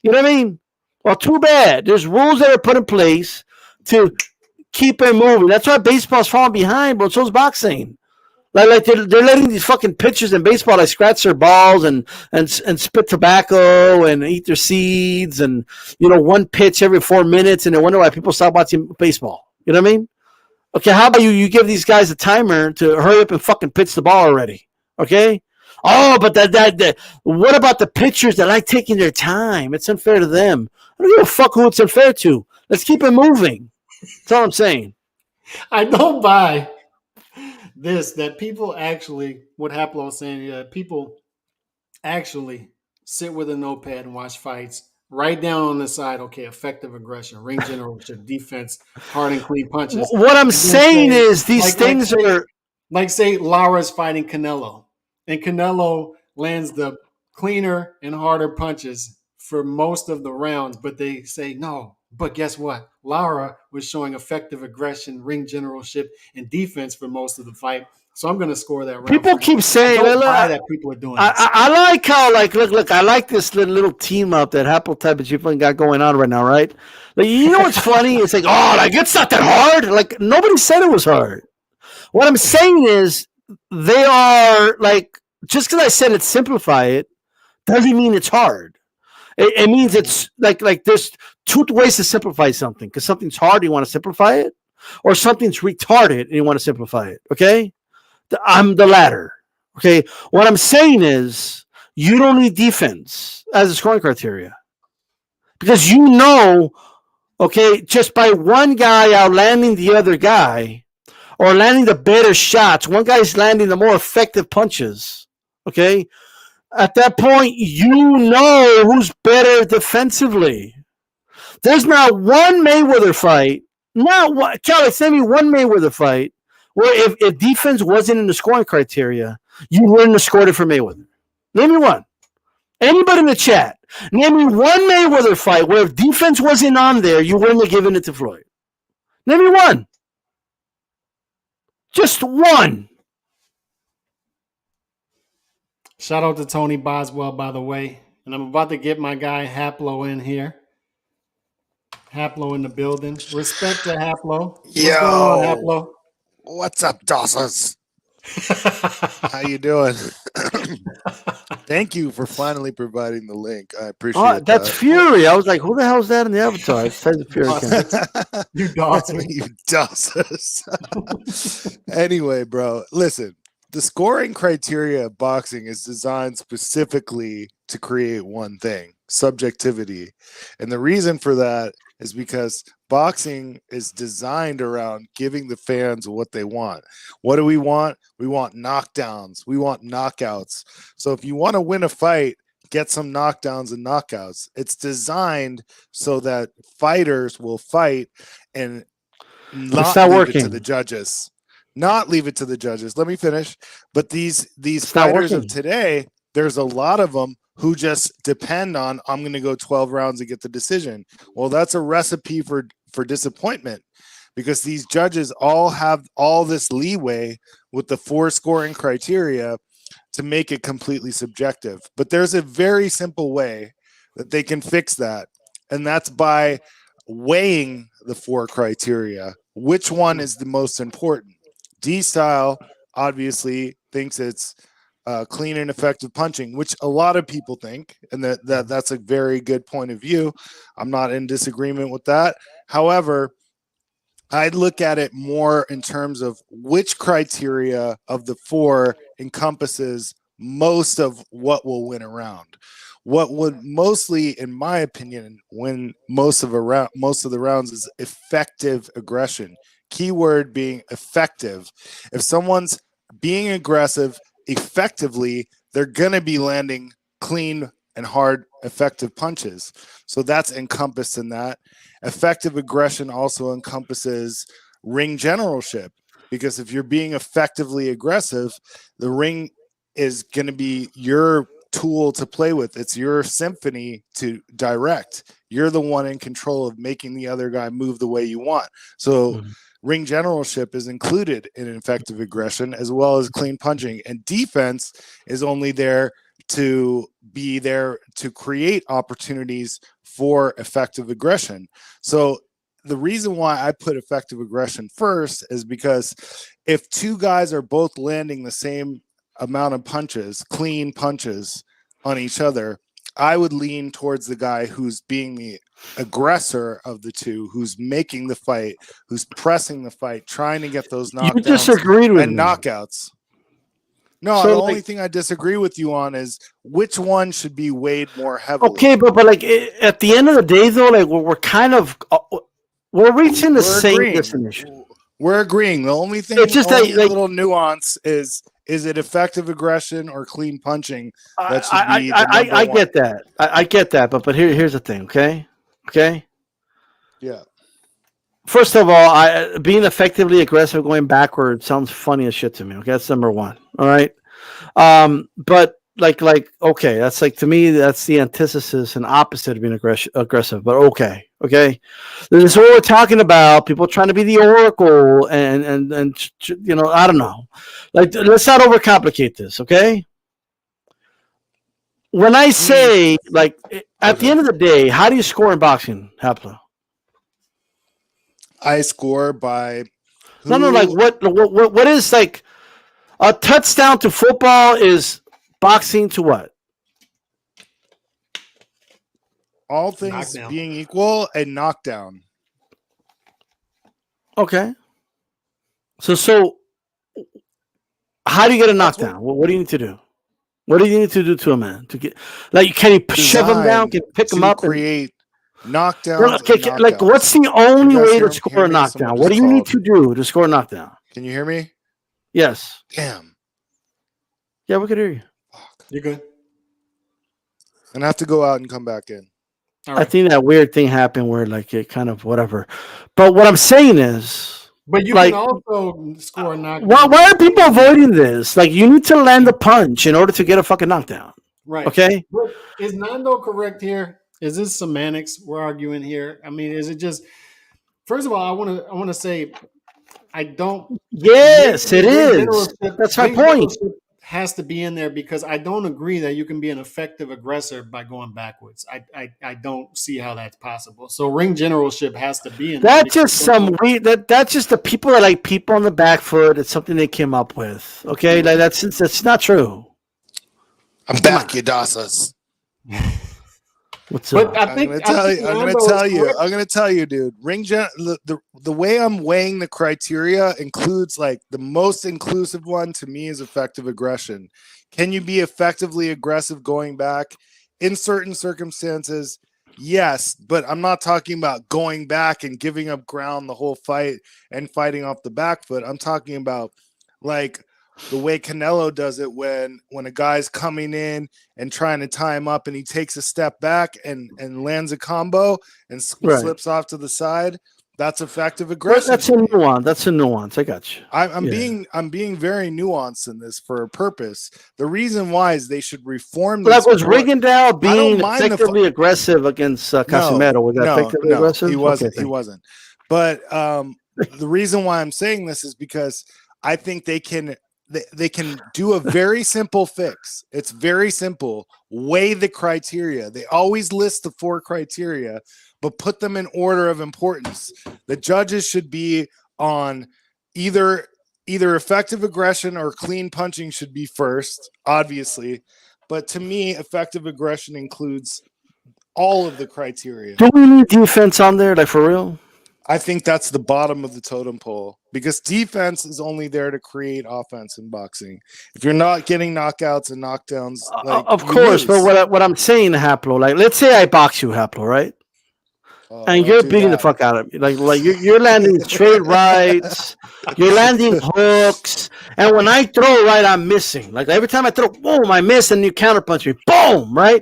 B: You know what I mean? Well, too bad. There's rules that are put in place to keep it moving. That's why baseball's falling behind, bro. So's boxing. Like they're letting these fucking pitchers in baseball like scratch their balls and spit tobacco and eat their seeds and one pitch every 4 minutes, and they wonder why people stop watching baseball. You know what I mean? Okay, how about you give these guys a timer to hurry up and fucking pitch the ball already? Okay? Oh, but what about the pitchers that like taking their time? It's unfair to them. I don't give a fuck who it's unfair to. Let's keep it moving. That's all I'm saying.
A: I don't buy this, that people actually, what Haplo was saying, people actually sit with a notepad and watch fights, write down on the side, okay, effective aggression, ring generalship, defense, hard and clean punches.
B: What I'm saying is these things are...
A: Like say Lara's fighting Canelo, and Canelo lands the cleaner and harder punches for most of the rounds, but they say no. But guess what? Lara was showing effective aggression, ring generalship, and defense for most of the fight. So I'm going to score that round.
B: People keep saying
A: that people are doing.
B: I like how look. I like this little team up that Apple type of people got going on right now, right? Like you know what's funny? It's like it's not that hard. Like nobody said it was hard. What I'm saying is they are like just because I said it simplify it doesn't mean it's hard. It means it's like there's two ways to simplify something. Because something's hard, you want to simplify it, or something's retarded and you want to simplify it. Okay, I'm the latter. Okay, what I'm saying is you don't need defense as a scoring criteria because okay, just by one guy outlanding the other guy, or landing the better shots. One guy's landing the more effective punches. Okay, at that point, you know who's better defensively. There's not one Mayweather fight, not one, Kelly, send me one Mayweather fight where if defense wasn't in the scoring criteria, you wouldn't have scored it for Mayweather. Name me one. Anybody in the chat, name me one Mayweather fight where if defense wasn't on there, you wouldn't have given it to Floyd. Name me one. Just one.
A: Shout out to Tony Boswell, by the way. And I'm about to get my guy Haplo in here. Haplo in the building. Respect to Haplo. What's going on, Haplo?
C: What's up, Dawsons? How you doing? Thank you for finally providing the link. I appreciate
B: that's
C: that.
B: Fury. I was like, who the hell is that in the avatar? It says Fury.
A: You Dawson.
C: You Dawsons. Anyway, bro, listen. The scoring criteria of boxing is designed specifically to create one thing, subjectivity. And the reason for that is because boxing is designed around giving the fans what they want. What do we want? We want knockdowns. We want knockouts. So if you want to win a fight, get some knockdowns and knockouts. It's designed so that fighters will fight and not leave it to the judges. Not leave it to the judges. Let me finish. But these fighters of today, there's a lot of them who just depend on, I'm going to go 12 rounds and get the decision. Well, that's a recipe for disappointment, because these judges all have all this leeway with the 4 scoring criteria to make it completely subjective. But there's a very simple way that they can fix that, and that's by weighing the 4 criteria. Which one is the most important? D-Style obviously thinks it's clean and effective punching, which a lot of people think, and that's a very good point of view. I'm not in disagreement with that. However, I'd look at it more in terms of which criteria of the 4 encompasses most of what will win a round. What would mostly, in my opinion, win most of the rounds is effective aggression. Keyword being effective. If someone's being aggressive effectively, they're going to be landing clean and hard, effective punches. So that's encompassed in that. Effective aggression also encompasses ring generalship, because if you're being effectively aggressive, the ring is going to be your tool to play with. It's your symphony to direct. You're the one in control of making the other guy move the way you want. So ring generalship is included in effective aggression, as well as clean punching. And defense is only there to be there to create opportunities for effective aggression. So the reason why I put effective aggression first is because if 2 guys are both landing the same amount of punches, clean punches on each other, I would lean towards the guy who's being the aggressor of the 2, who's making the fight, who's pressing the fight, trying to get those knockdowns
B: you disagreed with
C: and
B: me.
C: knockouts. No, so the only thing I disagree with you on is which one should be weighed more heavily.
B: Okay, but like at the end of the day, though, like we're kind of we're reaching the same destination.
C: We're agreeing. The only thing, it's just a little nuance is it effective aggression or clean punching? That should be
B: I get that. I get that. But here's the thing. Okay.
C: Yeah.
B: First of all, being effectively aggressive going backward sounds funny as shit to me. Okay, that's number one. All right. But like okay, that's like, to me, that's the antithesis and opposite of being aggressive. But okay. This is what we're talking about. People trying to be the oracle, and I don't know. Like, let's not overcomplicate this. Okay. When I say, like, at the end of the day, how do you score in boxing, Haplo?
C: I score by
B: no, like what is, like, a touchdown to football is boxing to what?
C: All things being equal, a knockdown.
B: Okay. So how do you get a knockdown? What do you need to do? What do you need to do to a man to get, like, can you shove him down? Can you pick him up?
C: Create knockdowns.
B: Like, what's the only way to score a knockdown? What do you need to do to score a knockdown?
C: Can you hear me?
B: Yes.
C: Damn.
B: Yeah, we could hear you.
C: Fuck.
A: You're good.
C: And I have to go out and come back in.
A: All
B: I
A: right.
B: think that weird thing happened where like it kind of whatever. But what I'm saying is,
A: But you
B: like,
A: can also score a knockdown.
B: why are people avoiding this? Like, you need to land the punch in order to get a fucking knockdown.
A: Right.
B: Okay.
A: But is Nando correct here? Is this semantics we're arguing here? I mean, is it just? First of all, I want to say I don't.
B: Yes, it
A: ring
B: is.
A: generalship-
B: That's my
A: ring
B: point.
A: generalship has to be in there because I don't agree that you can be an effective aggressor by going backwards. I don't see how that's possible. So ring generalship has to be in there.
B: That's just that's just the people that like people on the back foot. It's something they came up with. Okay, like that's not true.
C: I'm back, you dasas.
B: What's up?
A: But I think
C: I'm gonna tell you, dude. The way I'm weighing the criteria includes like the most inclusive one to me is effective aggression. Can you be effectively aggressive going back in certain circumstances? Yes, but I'm not talking about going back and giving up ground the whole fight and fighting off the back foot. I'm talking about like the way Canelo does it when a guy's coming in and trying to tie him up and he takes a step back and lands a combo and slips off to the side. That's effective aggression.
B: That's a nuance. That's a nuance. I got you.
C: I'm being very nuanced in this for a purpose. The reason why is they should reform this.
B: Like, was Rigondeaux being effectively aggressive against Casimero? Was that effectively aggressive?
C: He wasn't. He wasn't. But the reason why I'm saying this is because I think they can do a very simple fix. It's very simple. Weigh the criteria. They always list the 4 criteria, but put them in order of importance. The judges should be on either effective aggression or clean punching should be first, obviously. But to me, effective aggression includes all of the criteria.
B: Do we need defense on there, like for real?
C: I think that's the bottom of the totem pole because defense is only there to create offense in boxing. If you're not getting knockouts and knockdowns,
B: of course. But what I'm saying, Haplo, like let's say I box you, Haplo, right? And you're beating the fuck out of me, like you're landing straight rights, you're landing hooks, and when I throw right, I'm missing. Like every time I throw, boom, I miss, and you counterpunch me, boom, right?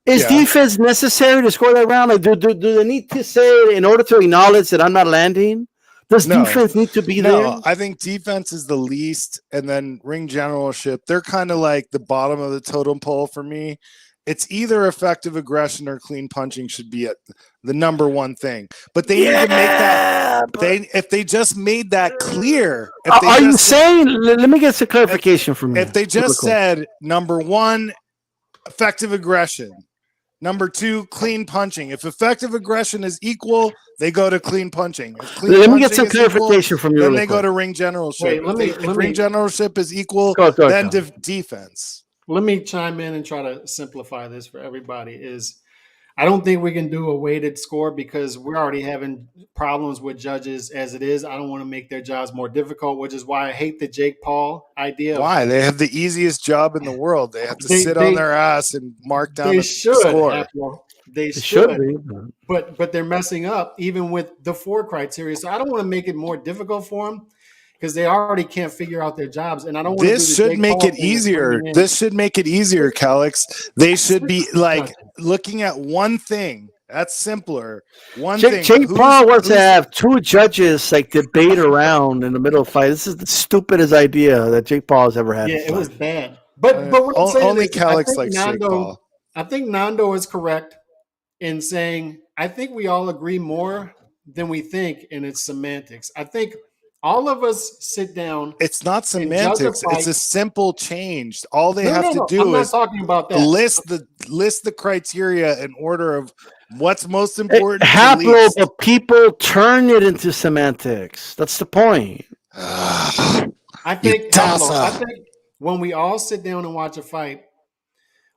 B: Is defense necessary to score that round? Like, do they need to say in order to acknowledge that I'm not landing? Does defense need to be there?
C: No, I think defense is the least, and then ring generalship. They're kind of like the bottom of the totem pole for me. It's either effective aggression or clean punching should be the number one thing. But they need to make that. If they just made that clear.
B: Are you saying? Let me get some clarification from you.
C: If they just said number 1, effective aggression. Number 2, clean punching. If effective aggression is equal, they go to clean punching.
B: Let me get some clarification from you.
C: Then they go to ring generalship. If ring generalship is equal, then defense.
A: Let me chime in and try to simplify this for everybody. I don't think we can do a weighted score because we're already having problems with judges as it is. I don't want to make their jobs more difficult, which is why I hate the Jake Paul idea.
C: Why? They have the easiest job in the world. They have to sit on their ass and mark down the score.
A: They should be. But they're messing up even with the 4 criteria. So I don't want to make it more difficult for them because they already can't figure out their jobs. And I don't want
C: this should make it easier. This should make it easier, Calix. They should be like looking at one thing. That's simpler.
B: Jake Paul wants to have 2 judges like debate around in the middle of the fight. This is the stupidest idea that Jake Paul has ever had.
A: Yeah, it was bad. But what I'm saying
C: only
A: is,
C: Calix likes Jake Paul.
A: I think Nando is correct in saying I think we all agree more than we think, and it's semantics. I think all of us sit down.
C: It's not semantics. It's a simple change. All they have to do is
A: talking about that.
C: list the criteria in order of what's most important.
B: But people turn it into semantics. That's the point.
A: I think when we all sit down and watch a fight,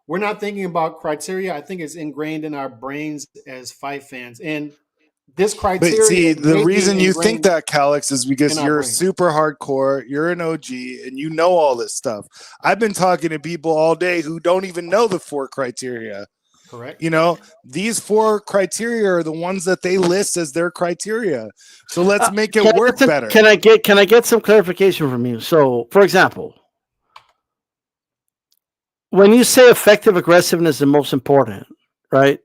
A: we're not thinking about criteria. I think it's ingrained in our brains as fight fans. And this criteria.
C: But see, the reason you think that, Calix, is because you're super hardcore, you're an OG, and you know all this stuff. I've been talking to people all day who don't even know the 4 criteria.
A: Correct.
C: You know, these 4 criteria are the ones that they list as their criteria. So let's make it work better.
B: Can I get some clarification from you? So, for example, when you say effective aggressiveness is the most important, right?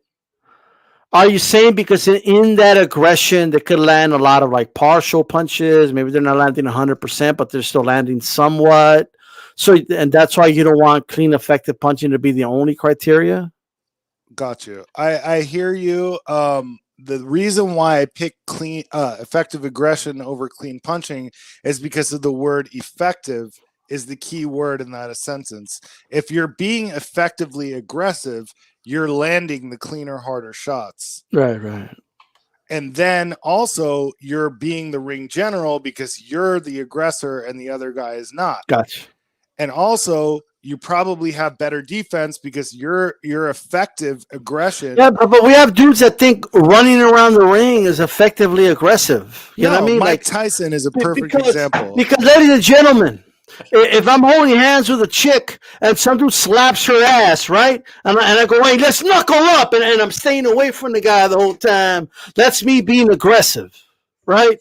B: Are you saying because in that aggression they could land a lot of like partial punches? Maybe they're not landing 100%, but they're still landing somewhat. So, and that's why you don't want clean, effective punching to be the only criteria.
C: Got you. I hear you. The reason why I pick clean, effective aggression over clean punching is because of the word effective is the key word in that sentence. If you're being effectively aggressive, you're landing the cleaner, harder shots.
B: Right.
C: And then also you're being the ring general because you're the aggressor and the other guy is not.
B: Gotcha.
C: And also you probably have better defense because your effective aggression.
B: Yeah, but we have dudes that think running around the ring is effectively aggressive. You know what I mean?
C: Mike Tyson is a perfect example.
B: Because, ladies and gentlemen, if I'm holding hands with a chick and some dude slaps her ass, right? And I go, hey, let's knuckle up. And I'm staying away from the guy the whole time. That's me being aggressive, right?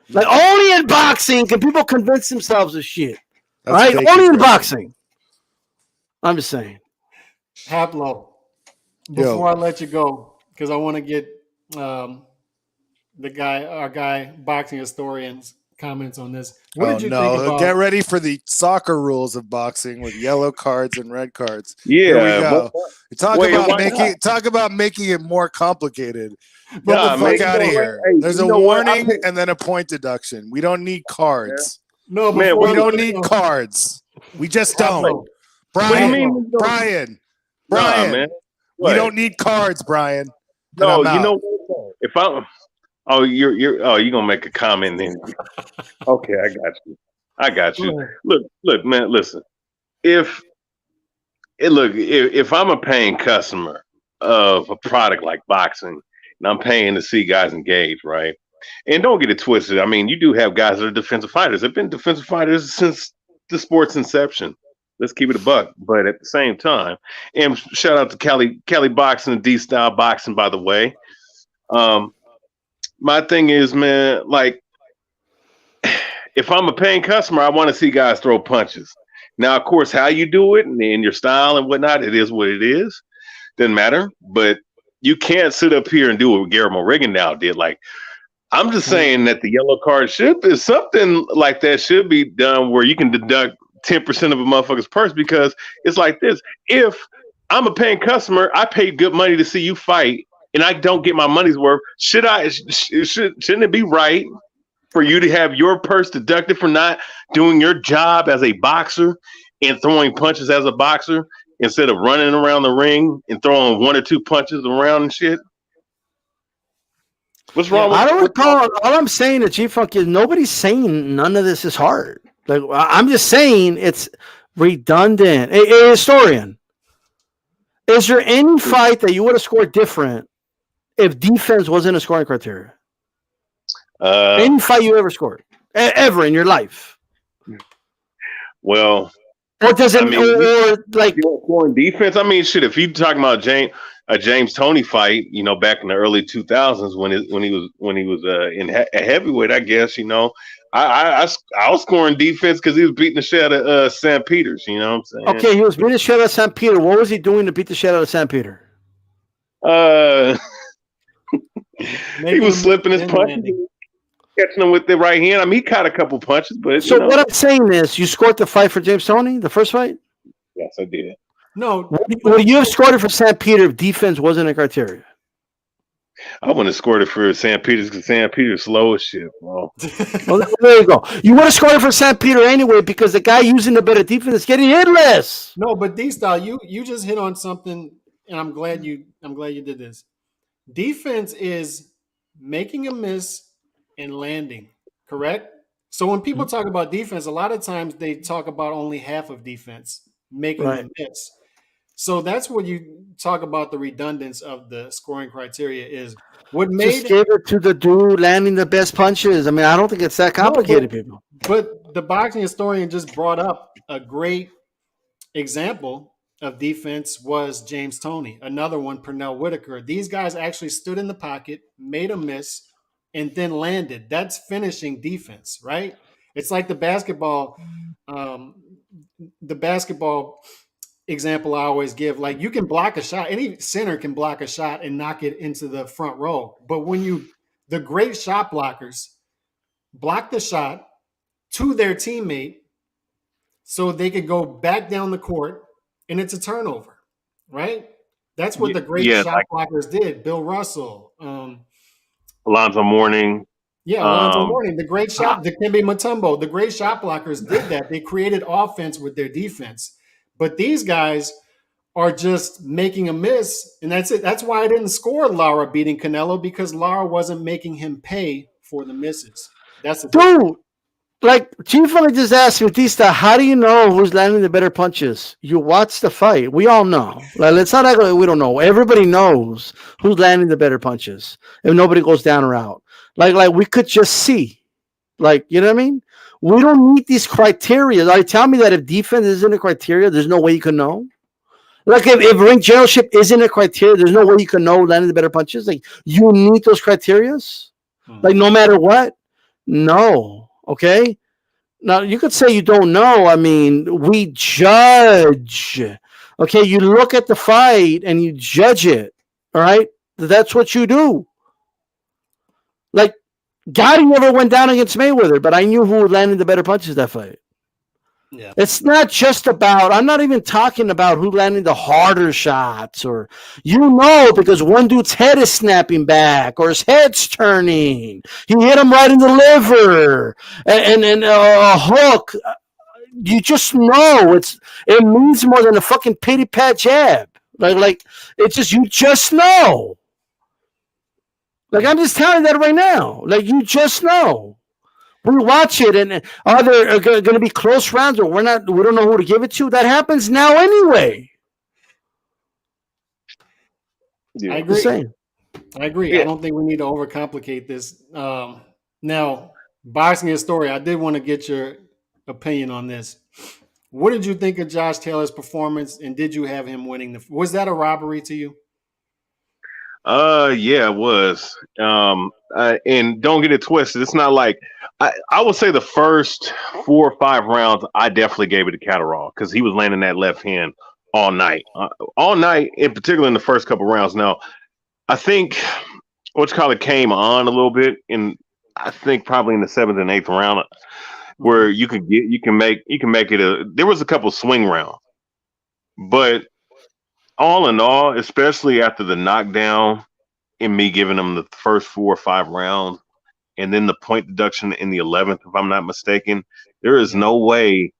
B: Like only in boxing can people convince themselves of shit. Right? Only in boxing. I'm just saying.
A: Haplo, before I let you go, because I want to get our guy, boxing historian's comments on this. What did you think about?
C: Get ready for the soccer rules of boxing with yellow cards and red cards.
D: Yeah,
C: here we go. Talk about making it more complicated. Get the fuck out of here.
D: Hey,
C: There's a warning and then a point deduction. We don't need cards.
A: No,
C: man, we don't need cards. We just don't. Brian, man. We don't need cards, Brian.
D: No, you know what? If you're gonna make a comment then. Okay, I got you. Look, man, listen. If I'm a paying customer of a product like boxing and I'm paying to see guys engage, right? And don't get it twisted. I mean, you do have guys that are defensive fighters. They've been defensive fighters since the sport's inception. Let's keep it a buck. But at the same time, and shout out to Cali Boxing and D-Style Boxing, by the way. My thing is, man, like, if I'm a paying customer, I want to see guys throw punches. Now, of course, how you do it and your style and whatnot, it is what it is. Doesn't matter. But you can't sit up here and do what Guillermo Rigondeaux did. Like, I'm just saying that the yellow card is something like that should be done where you can deduct 10% of a motherfucker's purse, because it's like this. If I'm a paying customer, I paid good money to see you fight, and I don't get my money's worth. Shouldn't it be right for you to have your purse deducted for not doing your job as a boxer and throwing punches as a boxer instead of running around the ring and throwing 1 or 2 punches around and shit? What's wrong with
B: I don't recall. All I'm saying to G-Funk is nobody's saying none of this is hard. Like, I'm just saying it's redundant. A historian, is there any fight that you would have scored different if defense wasn't a scoring criteria? Any fight you ever scored, ever in your life?
D: Well,
B: or does it, or like
D: scoring defense? I mean, shit. If you talking about James Toney fight, you know, back in the early 2000s when he was in a heavyweight, I guess, you know, I was scoring defense because he was beating the shit out of Sam Peters. You know what I'm saying?
B: Okay, he was beating the shit out of Sam Peter. What was he doing to beat the shit out of Sam Peter?
D: He was slipping his punches, catching him with the right hand. I mean, he caught a couple punches, but
B: so what I'm saying is, you scored the fight for James Toney, the first fight.
D: Yes, I did.
A: No,
B: would you have scored it for Sam Peter if defense wasn't a criteria?
D: I wouldn't have scored it for Sam Peters because Sam Peters slow as shit, bro.
B: Well, there you go. You would have scored it for Sam Peter anyway because the guy using the better defense is getting hit less.
A: No, but D-Style, you just hit on something, and I'm glad you did this. Defense is making a miss and landing, correct? So when people talk about defense, a lot of times they talk about only half of defense, making a miss. So that's what you talk about the redundance of the scoring criteria is what made
B: just give it to the dude landing the best punches. I mean, I don't think it's that complicated, people.
A: But the boxing historian just brought up a great example of defense was James Toney. Another one, Pernell Whitaker. These guys actually stood in the pocket, made a miss, and then landed. That's finishing defense, right? It's like the basketball example I always give. Like, you can block a shot. Any center can block a shot and knock it into the front row. But the great shot blockers block the shot to their teammate so they could go back down the court and it's a turnover, right? That's what the great shot blockers did. Bill Russell,
D: Alonzo Mourning.
A: Alonzo Mourning, the great shot, Dikembe Mutombo, the great shot blockers did that. They created offense with their defense. But these guys are just making a miss, and that's it. That's why I didn't score Lara beating Canelo, because Lara wasn't making him pay for the misses. That's the
B: dude. Like, Chief only just asked Batista, how do you know who's landing the better punches? You watch the fight. We all know. Like, let's not act like we don't know. Everybody knows who's landing the better punches if nobody goes down or out. Like we could just see. Like, you know what I mean? We don't meet these criteria. Like, tell me that if defense isn't a criteria, there's no way you can know. Like, if ring generalship isn't a criteria, there's no way you can know landing the better punches. Like, you need those criterias. Like, no matter what. No. Okay. Now, you could say you don't know. I mean, we judge. Okay. You look at the fight and you judge it. All right. That's what you do. Like, Gotti never went down against Mayweather, but I knew who landed the better punches that fight.
A: Yeah.
B: It's not just about, I'm not even talking about who landed the harder shots, or, because one dude's head is snapping back or his head's turning. He hit him right in the liver and a hook. You just know it means more than a fucking pity pat jab. Like it's just, you just know. Like, I'm just telling you that right now. Like, you just know. We watch it, and are there going to be close rounds, or we don't know who to give it to? That happens now anyway.
A: Yeah. I agree.
D: Yeah.
A: I don't think we need to overcomplicate this. Now, boxing historian, I did want to get your opinion on this. What did you think of Josh Taylor's performance, and did you have him winning? Was that a robbery to you?
D: Yeah, it was. And don't get it twisted. It's not like I would say the first 4 or 5 rounds, I definitely gave it to Catterall because he was landing that left hand all night, in particular in the first couple rounds. Now, I think came on a little bit in, I think probably in the 7th and 8th round, where you can make it there was a couple swing rounds, but all in all, especially after the knockdown and me giving them the first 4 or 5 rounds and then the point deduction in the 11th, if I'm not mistaken, there is no way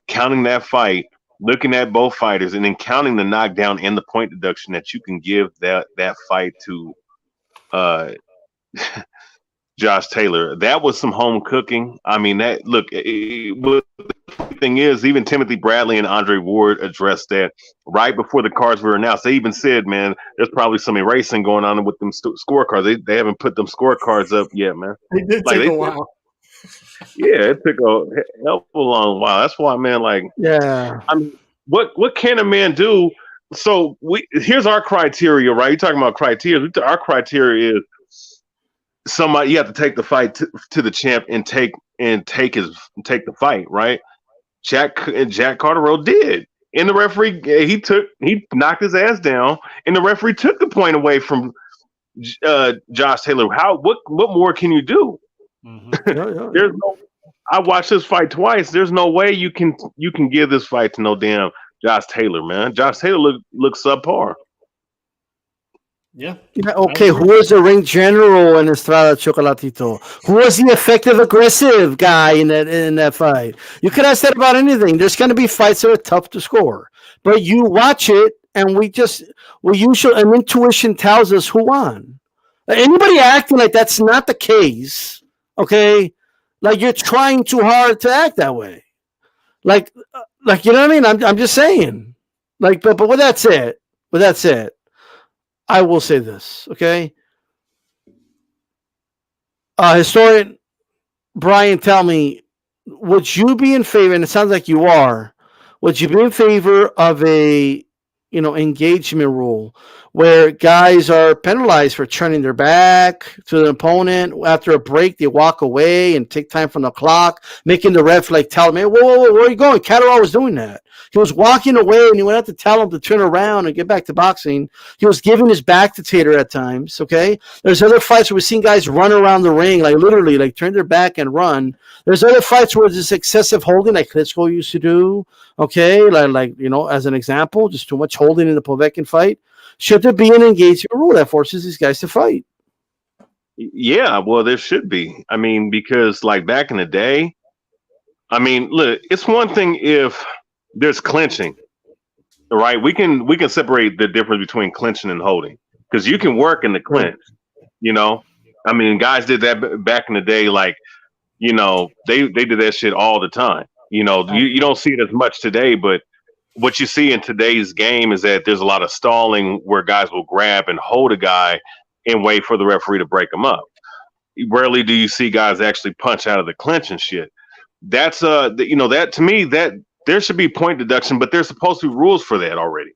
D: counting that fight, looking at both fighters, and then counting the knockdown and the point deduction that you can give that fight to Josh Taylor. That was some home cooking. I mean, the thing is, even Timothy Bradley and Andre Ward addressed that right before the cards were announced. They even said, man, there's probably some erasing going on with them scorecards. They haven't put them scorecards up yet, man.
A: It did take a while.
D: Yeah, it took a hell of a long while. That's why, man,
B: yeah.
D: I mean, what can a man do? So here's our criteria, right? You're talking about criteria. Our criteria is somebody, you have to take the fight to the champ and take the fight, right? Jack Catterall did, and the referee he knocked his ass down, and the referee took the point away from Josh Taylor. What more can you do?
B: Mm-hmm.
D: I watched this fight twice. There's no way you can give this fight to no damn Josh Taylor, man. Josh Taylor looks subpar.
A: Yeah.
B: Okay, who was the ring general in Estrada Chocolatito? Who was the effective, aggressive guy in that fight? You could ask that about anything. There's going to be fights that are tough to score, but you watch it, and an intuition tells us who won. Anybody acting like that's not the case, okay? Like, you're trying too hard to act that way. Like you know what I mean? I'm just saying. Like, but with that said, I will say this, okay? Historian Brian, tell me, would you be in favor, and it sounds like you are, would you be in favor of a engagement rule where guys are penalized for turning their back to the opponent after a break? They walk away and take time from the clock, making the ref like tell him, "Hey, whoa, where are you going?" Catterall was doing that. He was walking away and he went out to tell him to turn around and get back to boxing. He was giving his back to Tater at times. Okay, there's other fights where we've seen guys run around the ring, like literally, like turn their back and run. There's other fights where there's excessive holding, like Klitschko used to do. Okay, like as an example, just too much holding in the Povetkin fight. Should there be an engagement rule that forces these guys to fight?
D: Yeah, well, there should be. I mean, because like back in the day, I mean, look, it's one thing if there's clinching, right? We can separate the difference between clinching and holding because you can work in the clinch. I mean, guys did that back in the day. Like, they did that shit all the time. You don't see it as much today, but what you see in today's game is that there's a lot of stalling where guys will grab and hold a guy and wait for the referee to break them up. Rarely do you see guys actually punch out of the clinch and shit. That's that to me, that there should be point deduction, but there's supposed to be rules for that already.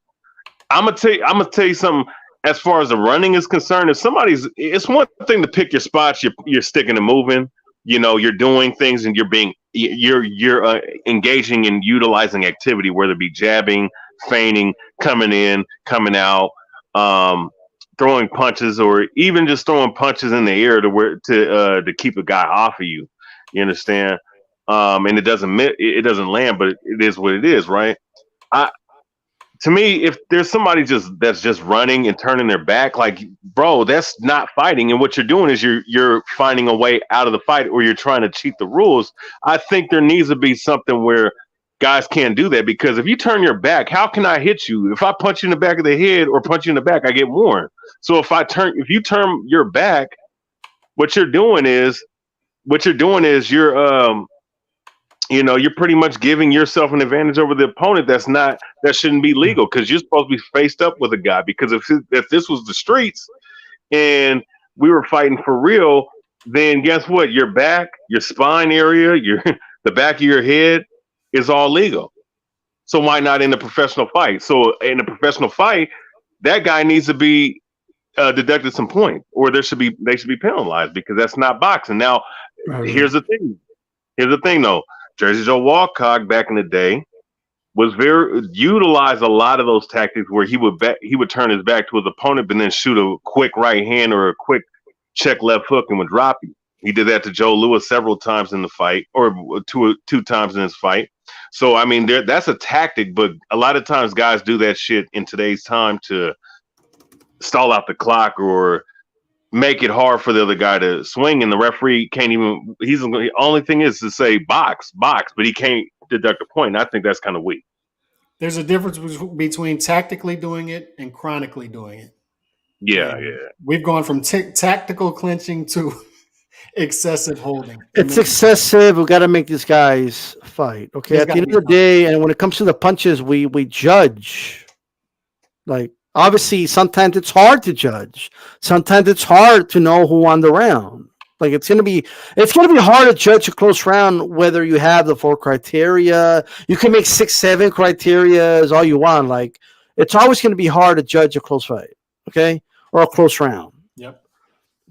D: I'm gonna tell you something. As far as the running is concerned, it's one thing to pick your spots, you're sticking and moving. You're doing things and you're engaging in utilizing activity, whether it be jabbing, feigning, coming in, coming out, throwing punches, or even just throwing punches in the air to keep a guy off of you. You understand? And it doesn't land, but it is what it is, right? To me, if there's somebody that's just running and turning their back, like, bro, that's not fighting. And what you're doing is you're finding a way out of the fight, or you're trying to cheat the rules. I think there needs to be something where guys can't do that, because if you turn your back, how can I hit you? If I punch you in the back of the head or punch you in the back, I get warned. So if you turn your back, what you're doing is you're pretty much giving yourself an advantage over the opponent. That shouldn't be legal, because you're supposed to be faced up with a guy. Because if this was the streets and we were fighting for real, then guess what? Your back, your spine area, the back of your head is all legal. So why not in a professional fight? So in a professional fight, that guy needs to be deducted some points, or they should be penalized, because that's not boxing. Now, here's the thing though. Jersey Joe Walcott back in the day utilized a lot of those tactics where he would turn his back to his opponent, but then shoot a quick right hand or a quick check left hook and would drop you. He did that to Joe Louis several times in the fight, or two times in his fight. So I mean, that's a tactic, but a lot of times guys do that shit in today's time to stall out the clock or make it hard for the other guy to swing, and the referee can't even. The only thing is to say box, but he can't deduct a point. And I think that's kind of weak.
A: There's a difference between tactically doing it and chronically doing it.
D: Yeah.
A: We've gone from tactical clinching to excessive holding.
B: It's excessive. We got to make these guys fight. Okay, at the end of the day, and when it comes to the punches, we judge. Like, obviously, sometimes it's hard to judge. Sometimes it's hard to know who won the round. Like, it's gonna be hard to judge a close round whether you have the 4 criteria. You can make 6, 7 criteria as all you want. Like, it's always gonna be hard to judge a close fight, okay, or a close round.
A: Yep.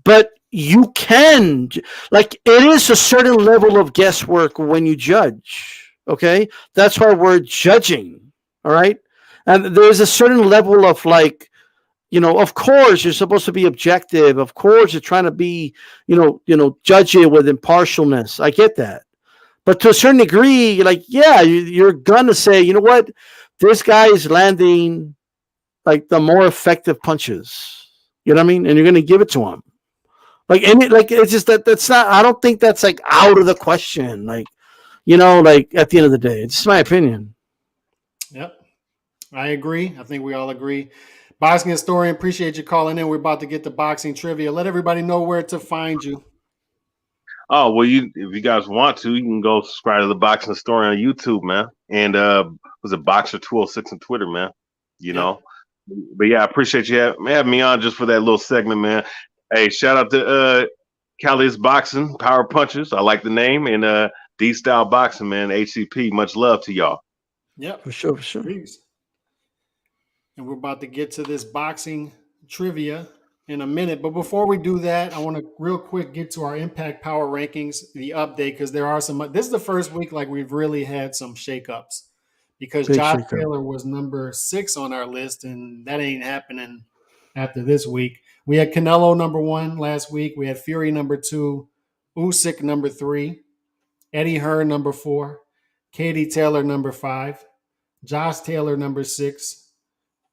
B: But you can, like, it is a certain level of guesswork when you judge. Okay, that's why we're judging. All right. And there's a certain level of, like, of course you're supposed to be objective. Of course you're trying to be, judge it with impartialness. I get that. But to a certain degree, like, yeah, you're going to say, you know what? This guy is landing, like, the more effective punches. You know what I mean? And you're going to give it to him. Like, it's just that's not, I don't think that's, like, out of the question. Like, like, at the end of the day, it's just my opinion.
A: Yep. I agree. I think we all agree. Boxing historian, appreciate you calling in. We're about to get to boxing trivia. Let everybody know where to find you.
D: Oh, well, if you guys want to, you can go subscribe to the Boxing Historian on YouTube, man. And was it Boxer206 on Twitter, man? Know. But yeah, I appreciate you having me on just for that little segment, man. Hey, shout out to Cali's Boxing, Power Punches. I like the name. And D-Style Boxing, man. HCP, much love to y'all.
A: Yep.
B: For sure, for sure.
A: Please. And we're about to get to this boxing trivia in a minute. But before we do that, I want to real quick get to our Impact Power Rankings, the update, because there are some. This is the first week like we've really had some shakeups because
B: Big
A: Josh
B: shakeup.
A: Taylor was number 6 on our list, and that ain't happening after this week. We had Canelo number 1 last week. We had Fury number 2, Usyk number 3, Eddie Hearn number 4, Katie Taylor number 5, Josh Taylor number 6,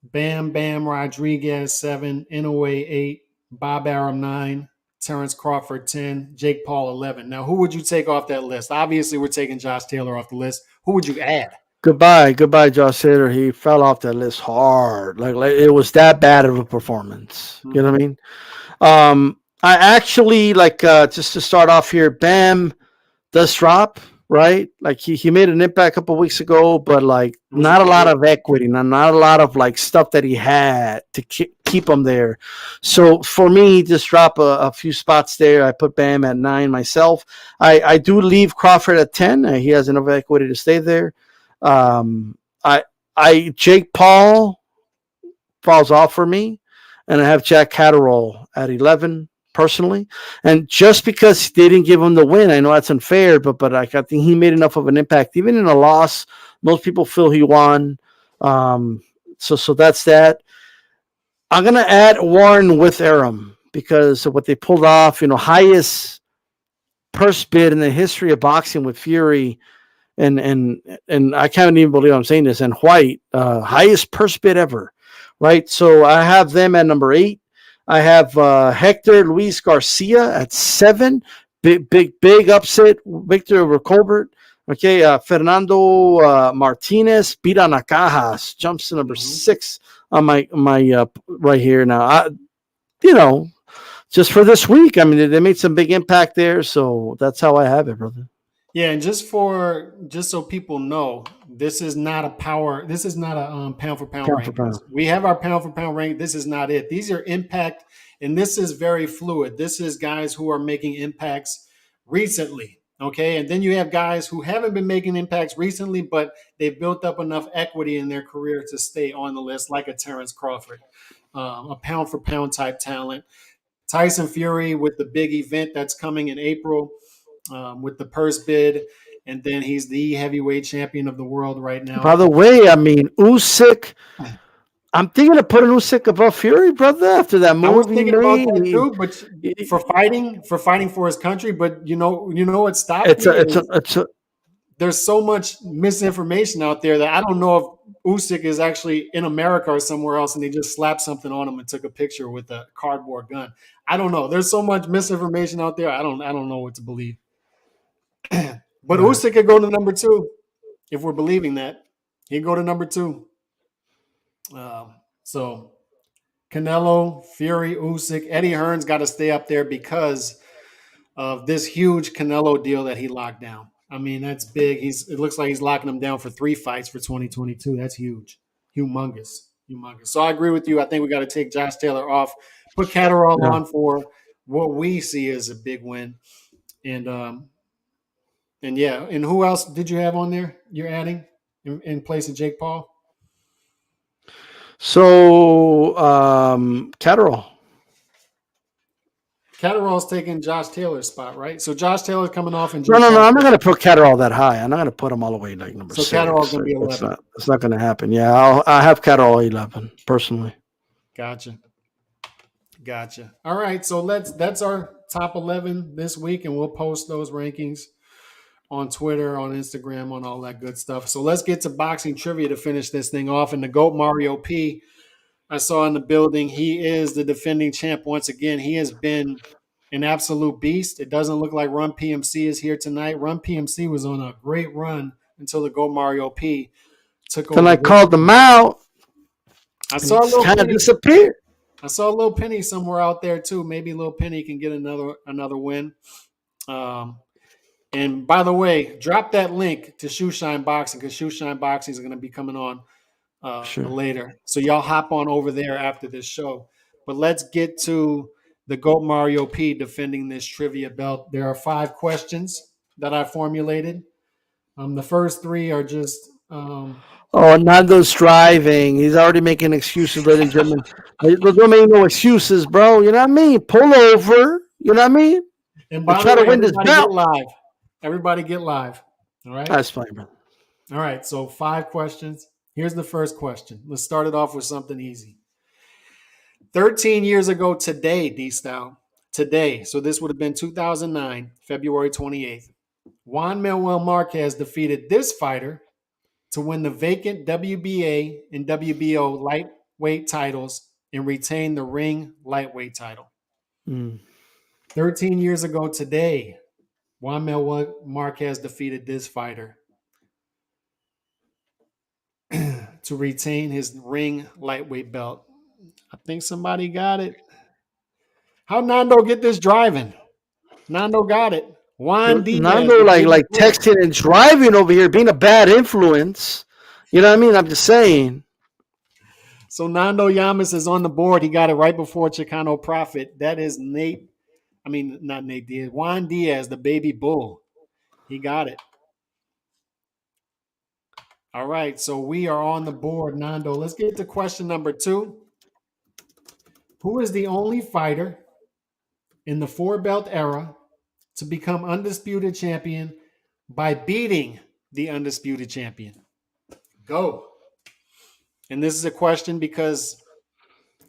A: Bam Bam Rodriguez 7, Inoue 8, Bob Arum 9, Terrence Crawford 10, Jake Paul 11. Now, who would you take off that list? Obviously, we're taking Josh Taylor off the list. Who would you add?
B: Goodbye, Josh Taylor. He fell off that list hard. Like it was that bad of a performance. You know what I mean? I actually just to start off here. Bam does drop, right? Like he made an impact a couple weeks ago, but like not a lot of equity, not a lot of like stuff that he had to keep him there. So for me, just drop a few spots there. I put Bam at 9 myself. I do leave Crawford at 10. He has enough equity to stay there. Jake Paul falls off for me, and I have Jack Catterall at 11 personally. And just because they didn't give him the win, I know that's unfair, but I think he made enough of an impact. Even in a loss, most people feel he won. So that's that. I'm gonna add Warren with Arum because of what they pulled off. Highest purse bid in the history of boxing with Fury. And I can't even believe I'm saying this. And White, highest purse bid ever, right? So I have them at number 8. I have Hector Luis Garcia at 7. Big upset victory over Colbert. Okay, Fernando Martinez beat on Nakajas, jumps to number 6 on my right here now. Just for this week, I mean, they made some big impact there, so that's how I have it, brother.
A: Yeah, and just so people know, this is not a pound for pound rankings. We have our pound for pound rank. This is not it. These are impact, and this is very fluid. This is guys who are making impacts recently. Okay, and then you have guys who haven't been making impacts recently, but they've built up enough equity in their career to stay on the list, like a Terrence Crawford, a pound for pound type talent. Tyson Fury with the big event that's coming in April. With the purse bid, and then he's the heavyweight champion of the world right now.
B: By the way, I mean, Usyk, I'm thinking of putting Usyk above Fury, brother, after that move.
A: I was thinking about that too, but for fighting for his country, but you know what stopped me? There's so much misinformation out there that I don't know if Usyk is actually in America or somewhere else, and they just slapped something on him and took a picture with a cardboard gun. I don't know. There's so much misinformation out there. I don't know what to believe. But Usyk could go to number 2 if we're believing that. He'd go to number 2. So Canelo, Fury, Usyk, Eddie Hearn's got to stay up there because of this huge Canelo deal that he locked down. I mean, that's big. It looks like he's locking him down for 3 fights for 2022. That's huge. Humongous. So I agree with you. I think we got to take Josh Taylor off, put Catterall on for what we see as a big win. And yeah, and who else did you have on there you're adding in place of Jake Paul?
B: So, Catterall.
A: Catterall's taking Josh Taylor's spot, right? So Josh Taylor's coming off. And
B: No, I'm not going to put Catterall that high. I'm not going to put him all the way like number 6. So
A: Catterall's going to be 11.
B: It's not going to happen. Yeah, I have Catterall 11, personally.
A: Gotcha. All right, so that's our top 11 this week, and we'll post those rankings on Twitter, on Instagram, on all that good stuff. So let's get to boxing trivia to finish this thing off. And the GOAT Mario P, I saw in the building, he is the defending champ once again. He has been an absolute beast. It doesn't look like Run PMC is here tonight. Run PMC was on a great run until the GOAT Mario P took over.
B: And I called them out.
A: I saw a little
B: kind of disappear.
A: I saw a little Penny somewhere out there too. Maybe Little Penny can get another win. And by the way, drop that link to Shoeshine Boxing because Shoeshine Boxing is going to be coming on later. So y'all hop on over there after this show. But let's get to the GOAT Mario P defending this trivia belt. There are 5 questions that I formulated. The first 3 are just
B: Oh, Nando's driving. He's already making excuses, ladies and gentlemen. Don't make no excuses, bro. You know what I mean? Pull over. You know what I mean?
A: And
B: And
A: by the
B: try to
A: way,
B: win this
A: everybody get
B: belt.
A: live. Everybody get live. All right.
B: That's fine, bro.
A: All right. So 5 questions. Here's the first question. Let's start it off with something easy. 13 years ago today, D-Style. Today. So this would have been 2009, February 28th. Juan Manuel Marquez defeated this fighter to win the vacant WBA and WBO lightweight titles and retain the ring lightweight title. 13 years ago today, Juan Manuel Marquez defeated this fighter to retain his ring lightweight belt. I think somebody got it. How'd Nando get this driving? Nando got it. Juan Diaz.
B: Nando like texting and driving over here, being a bad influence. You know what I mean? I'm just saying.
A: So Nando Llamas is on the board. He got it right before Chicano Prophet. That is Nate. I mean, not Nate Diaz. Juan Diaz, the baby bull. He got it. All right. So we are on the board, Nando. Let's get to question number 2. Who is the only fighter in the 4-belt era to become undisputed champion by beating the undisputed champion? Go. And this is a question because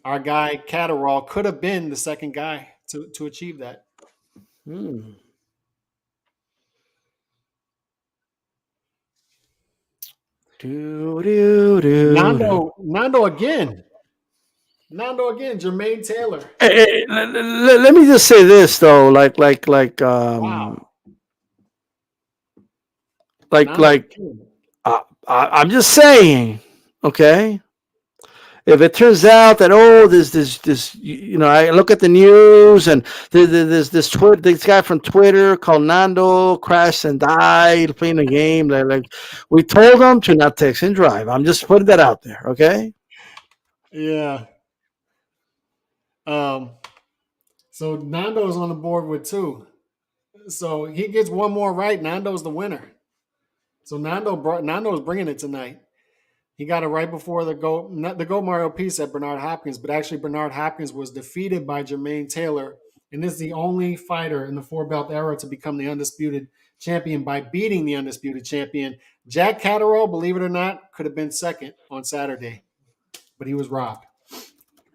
A: our guy Catterall could have been the second guy to achieve that. Nando again. Jermaine Taylor.
B: Hey, let me just say this though,
A: Wow.
B: I'm just saying, okay. If it turns out that this I look at the news and there's this guy from Twitter called Nando crashed and died playing the game. Like we told him to not text and drive. I'm just putting that out there, okay?
A: Yeah. So Nando's on the board with 2. So he gets one more right. Nando's the winner. So Nando's bringing it tonight. He got it right before the GOAT Mario P said Bernard Hopkins, but actually Bernard Hopkins was defeated by Jermaine Taylor, and is the only fighter in the 4-belt era to become the undisputed champion by beating the undisputed champion. Jack Catterall, believe it or not, could have been second on Saturday, but he was robbed.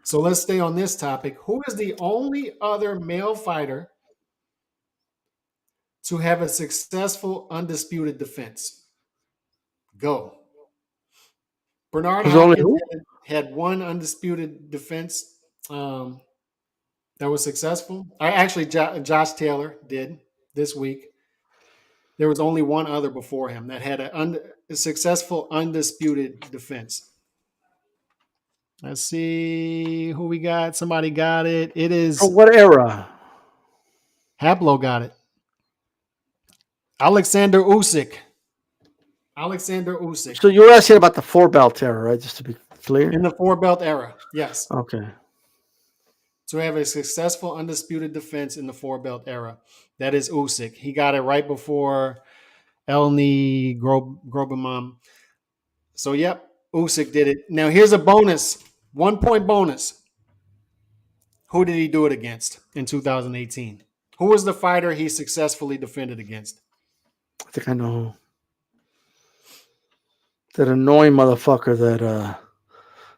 A: So let's stay on this topic. Who is the only other male fighter to have a successful undisputed defense? Go. Bernard Hopkins had one undisputed defense that was successful. Actually, Josh Taylor did this week. There was only one other before him that had a successful undisputed defense. Let's see who we got. Somebody got it. It is.
B: From what era?
A: Hablo got it. Alexander Usyk.
B: So you were asking about the 4-belt era, right? Just to be clear.
A: In the 4-belt era, yes.
B: Okay.
A: To have a successful undisputed defense in the 4-belt era. That is Usyk. He got it right before Elney Grobemam. So, yep, Usyk did it. Now, here's a bonus. 1 point bonus. Who did he do it against in 2018? Who was the fighter he successfully defended against?
B: I think I know. That annoying motherfucker that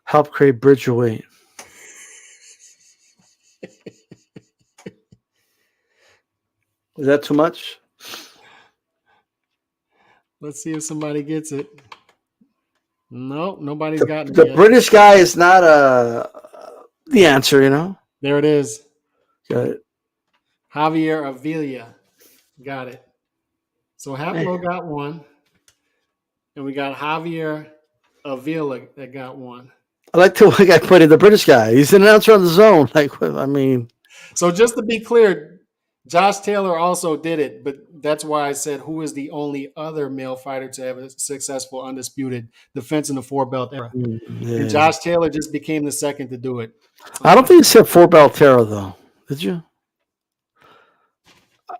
B: helped create Bridgerweight. Is that too much?
A: Let's see if somebody gets it. No, nobody's gotten it
B: The
A: yet.
B: British guy is not the answer, you know?
A: There it is.
B: Got it.
A: Javier Avila. Got it. So Hablo got one. And we got Javier Avila that got one.
B: I like the way I put it, the British guy. He's an announcer on the zone.
A: So just to be clear, Josh Taylor also did it, but that's why I said who is the only other male fighter to have a successful undisputed defense in the 4-belt era.
B: Yeah.
A: And Josh Taylor just became the second to do it.
B: I don't think you said 4-belt era, though. Did you?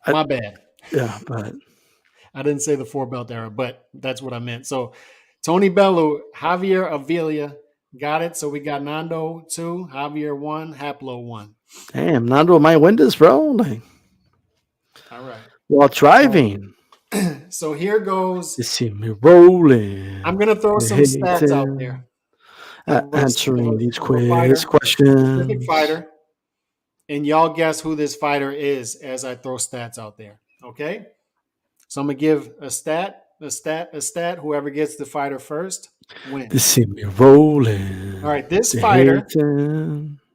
A: My bad.
B: Yeah, but
A: I didn't say the 4-belt era, but that's what I meant. So Tony Bellew, Javier Avila got it. So we got Nando 2, Javier 1, Haplo 1.
B: Damn, Nando might win this, bro. Like,
A: All right.
B: while driving.
A: So here goes.
B: You see me rolling.
A: I'm going to throw some stats out there.
B: Answering these
A: Specific
B: questions.
A: fighter. And y'all guess who this fighter is as I throw stats out there. Okay? So I'm going to give a stat. Whoever gets the fighter first wins.
B: You see me rolling.
A: All right. This fighter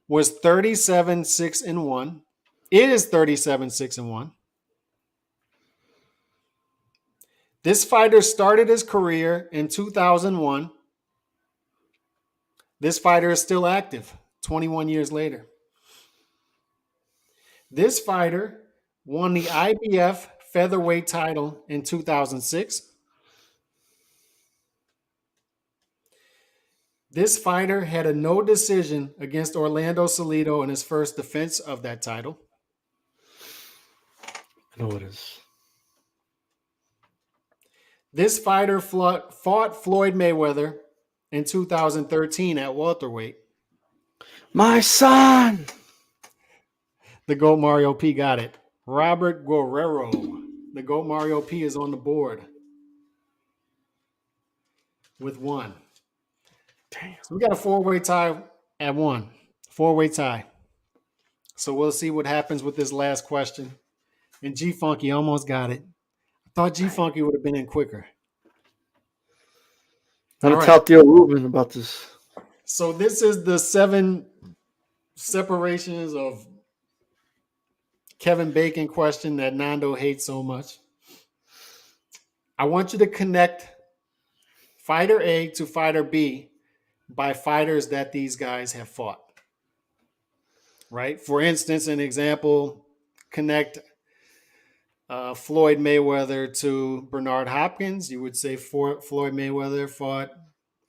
A: was 37-6-1. It is 37-6-1. This fighter started his career in 2001. This fighter is still active 21 years later. This fighter won the IBF featherweight title in 2006. This fighter had a no decision against Orlando Salido in his first defense of that title.
B: I know it is.
A: This fighter fought Floyd Mayweather in 2013 at welterweight.
B: My son.
A: The GOAT Mario P got it. Robert Guerrero. The GOAT Mario P is on the board with 1.
B: Damn.
A: So we got a 4-way tie at 1. 4-way tie. So we'll see what happens with this last question. And G Funky almost got it. I thought G Funky would have been in quicker.
B: I'm going to tell Theo Rubin about this.
A: So this is the 7 separations of Kevin Bacon question that Nando hates so much. I want you to connect fighter A to fighter B by fighters that these guys have fought. Right? For instance, an example, connect Floyd Mayweather to Bernard Hopkins. You would say Floyd Mayweather fought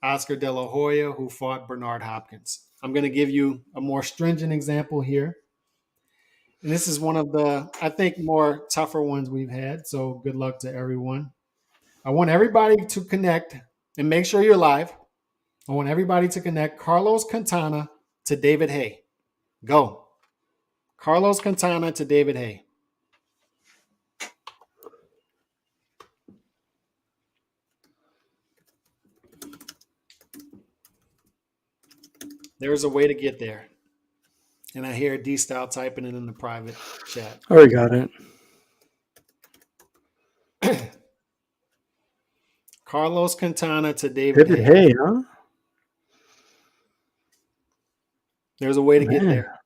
A: Oscar De La Hoya, who fought Bernard Hopkins. I'm going to give you a more stringent example here. And this is one of the, I think, more tougher ones we've had. So good luck to everyone. I want everybody to connect and make sure you're live. I want everybody to connect Carlos Quintana to David Haye. Go. Carlos Quintana to David Haye. There's a way to get there. And I hear D-Style typing it in the private chat.
B: Oh, we got it.
A: Carlos Quintana to David Haye.
B: Haye, huh?
A: There's a way to get there.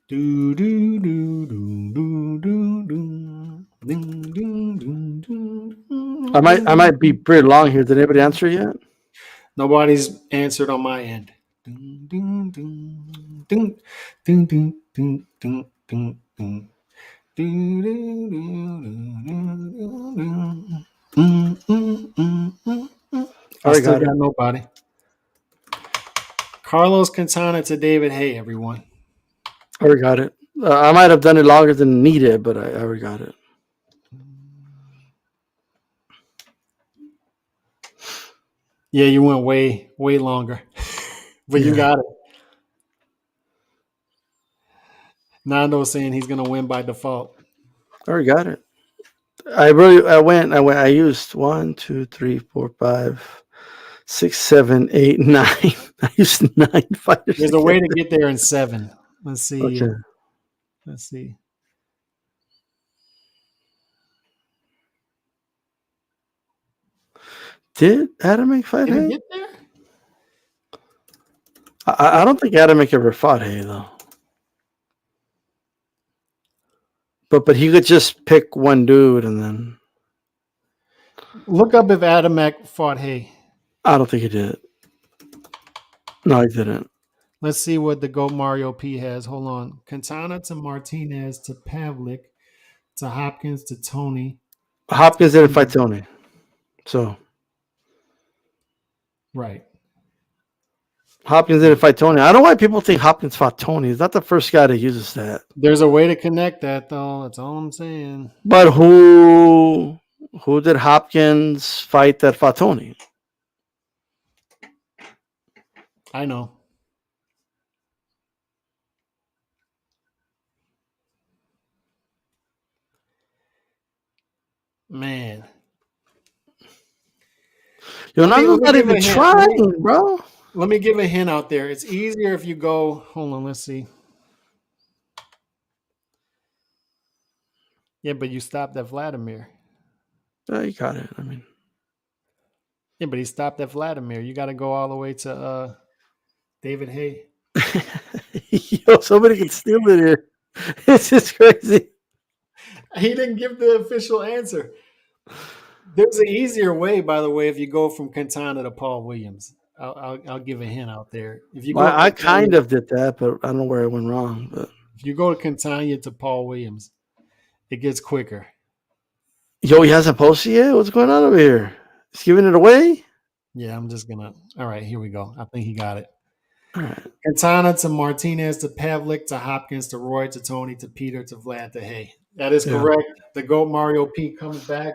A: Do do do do do do do do do do.
B: I might be pretty long here. Did anybody answer yet?
A: Nobody's answered on my end. Ding, ding, ding, ding, ding, ding, ding, ding, ding, ding. I still got nobody. Carlos Quintana to David Haye, everyone.
B: I already got it. I might have done it longer than needed, but I already got it.
A: Yeah, you went way longer, but you got it. Nando's saying he's going to win by default.
B: I already got it. I used 1, 2, 3, 4, 5, 6, 7, 8, 9. I used 9 fighters.
A: There's a way to get there in 7. Let's see.
B: Okay.
A: Let's see.
B: Did Adamek fight
A: Did he
B: Haye?
A: get there?
B: I don't think Adamek ever fought Haye, though. But he could just pick one dude and then.
A: Look up if Adamek fought Haye.
B: I don't think he did. No, he didn't.
A: Let's see what the GOAT Mario P has. Hold on. Quintana to Martinez to Pavlik to Hopkins to Tony.
B: Hopkins didn't fight Tony. So.
A: Right.
B: Hopkins didn't fight Tony. I don't know why people think Hopkins fought Tony. He's not the first guy that uses that.
A: There's a way to connect that, though. That's all I'm saying.
B: But who did Hopkins fight that fought Tony?
A: I know. Man.
B: You're not even trying, bro.
A: Let me give a hint out there. It's easier if you go. Hold on, let's see. Yeah, but you stopped at Vladimir.
B: You got it. I mean,
A: yeah, but he stopped at Vladimir. You got to go all the way to David Hay.
B: Yo, somebody can steal it here. It's just crazy.
A: He didn't give the official answer. There's an easier way, by the way, if you go from Quintana to Paul Williams. I'll give a hint out there. If you go,
B: I kind of did that, but I don't know where it went wrong. But
A: if you go to Quintana to Paul Williams, it gets quicker.
B: Yo, he hasn't posted yet? What's going on over here? He's giving it away?
A: Yeah, I'm just gonna. All right, here we go. I think he got it.
B: All right.
A: Quintana to Martinez to Pavlik to Hopkins to Roy to Tony to Peter to Vlad to Hay. That is correct. The GOAT Mario P comes back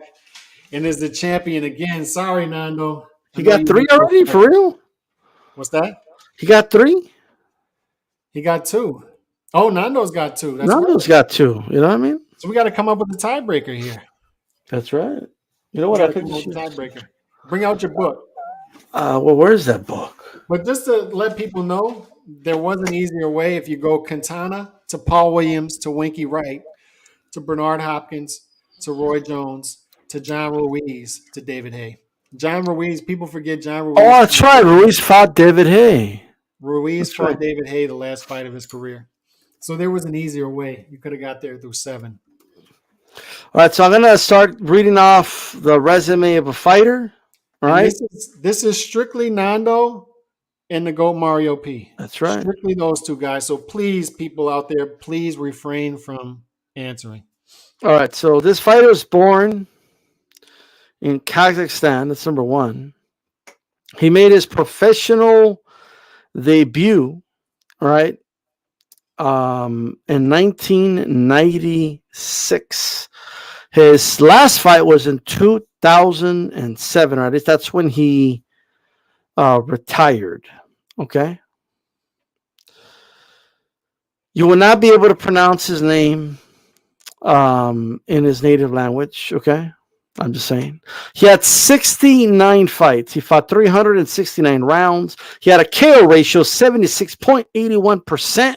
A: and is the champion again. Sorry, Nando.
B: He got 3 already? For real?
A: What's that?
B: He got 3?
A: He got 2. Oh, Nando's got 2. That's
B: Nando's got 2. You know what I mean?
A: So we got to come up with a tiebreaker here.
B: That's right. You know what? I could
A: come up with a tiebreaker. Bring out your book.
B: Well, where's that book?
A: But just to let people know, there was an easier way. If you go Quintana to Paul Williams to Winky Wright to Bernard Hopkins to Roy Jones to John Ruiz to David Hay. John Ruiz, people forget John Ruiz.
B: Oh, that's right. Ruiz fought David Hay.
A: Ruiz fought David Hay the last fight of his career. So there was an easier way. You could have got there through 7.
B: All right, so I'm going to start reading off the resume of a fighter. All right.
A: This is strictly Nando and the GOAT Mario P.
B: That's right.
A: Strictly those 2 guys. So please, people out there, please refrain from answering.
B: All right, so this fighter was born in Kazakhstan. That's number 1. He made his professional debut, all right, in 1996. His last fight was in 2007, right? That's when he retired, okay? You will not be able to pronounce his name in his native language, okay? I'm just saying. He had 69 fights. He fought 369 rounds. He had a KO ratio of 76.81%.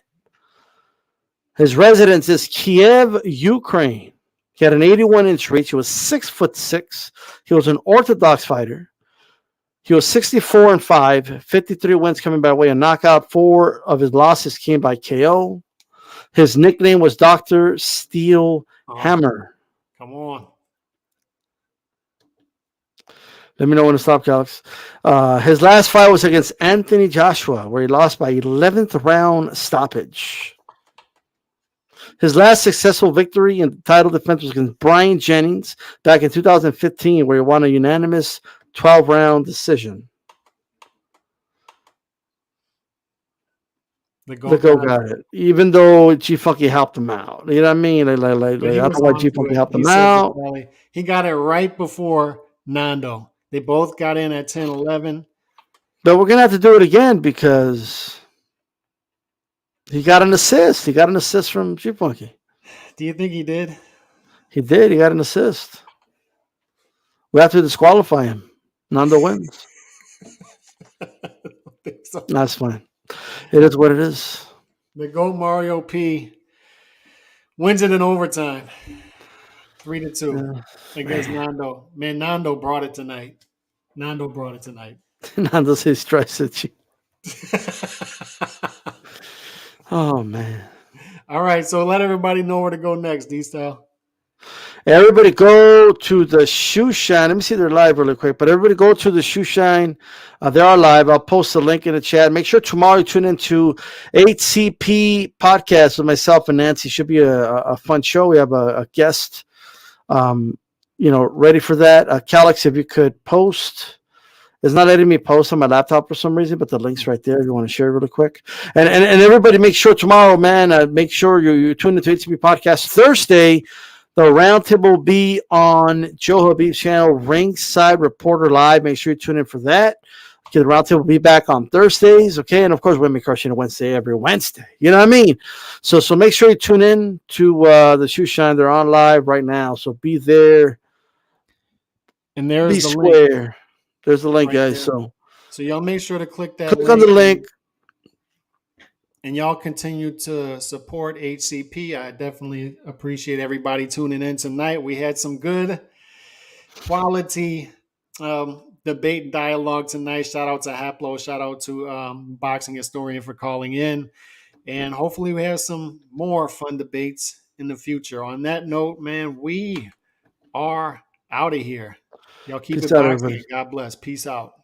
B: His residence is Kiev, Ukraine. He had an 81-inch reach. He was 6'6". He was an orthodox fighter. He was 64-5, 53 wins coming by way of knockout. 4 of his losses came by KO. His nickname was Dr. Steel Hammer.
A: Come on.
B: Let me know when to stop, Alex. His last fight was against Anthony Joshua, where he lost by 11th round stoppage. His last successful victory in the title defense was against Brian Jennings back in 2015, where he won a unanimous 12-round decision. The GOAT got it. Even though G-Funky helped him out. You know what I mean? I don't know why G-Funky helped him out.
A: He got it right before Nando. They both got in at 10-11.
B: But we're going to have to do it again because he got an assist. He got an assist from G-Funky.
A: Do you think he did?
B: He did. He got an assist. We have to disqualify him. Nando wins.
A: I don't think so.
B: That's fine. It is what it is.
A: The GOAT Mario P wins it in overtime. 3-2 against Nando. Man, Nando brought it tonight. Nando
B: says tries at you. Oh, man.
A: All right, so let everybody know where to go next, D-Style.
B: Everybody go to the Shoe Shine. Let me see they're live really quick, but everybody go to the Shoe Shine. They are live. I'll post the link in the chat. Make sure tomorrow you tune into 8CP podcast with myself and Nancy. Should be a fun show. We have a guest, ready for that. Calix, if you could post It's not letting me post on my laptop for some reason, but the link's right there if you want to share really quick. And everybody make sure tomorrow, man, make sure you tune into HCP Podcast. Thursday, the roundtable will be on Joe Habib's channel, Ringside Reporter Live. Make sure you tune in for that. Okay, the roundtable will be back on Thursdays, okay? And, of course, Women Crushing Wednesday every Wednesday. You know what I mean? So make sure you tune in to the Shoe Shine. They're on live right now, so be there.
A: And there's
B: Be
A: the
B: square.
A: link.
B: There's the link,
A: Right
B: guys.
A: there. So y'all make sure to click that
B: Click on the link.
A: And y'all continue to support HCP. I definitely appreciate everybody tuning in tonight. We had some good quality debate and dialogue tonight. Shout out to Haplo. Shout out to Boxing Historian for calling in. And hopefully we have some more fun debates in the future. On that note, man, we are out of here. Y'all keep
B: Peace
A: it
B: out,
A: boxing.
B: everybody.
A: God bless. Peace out.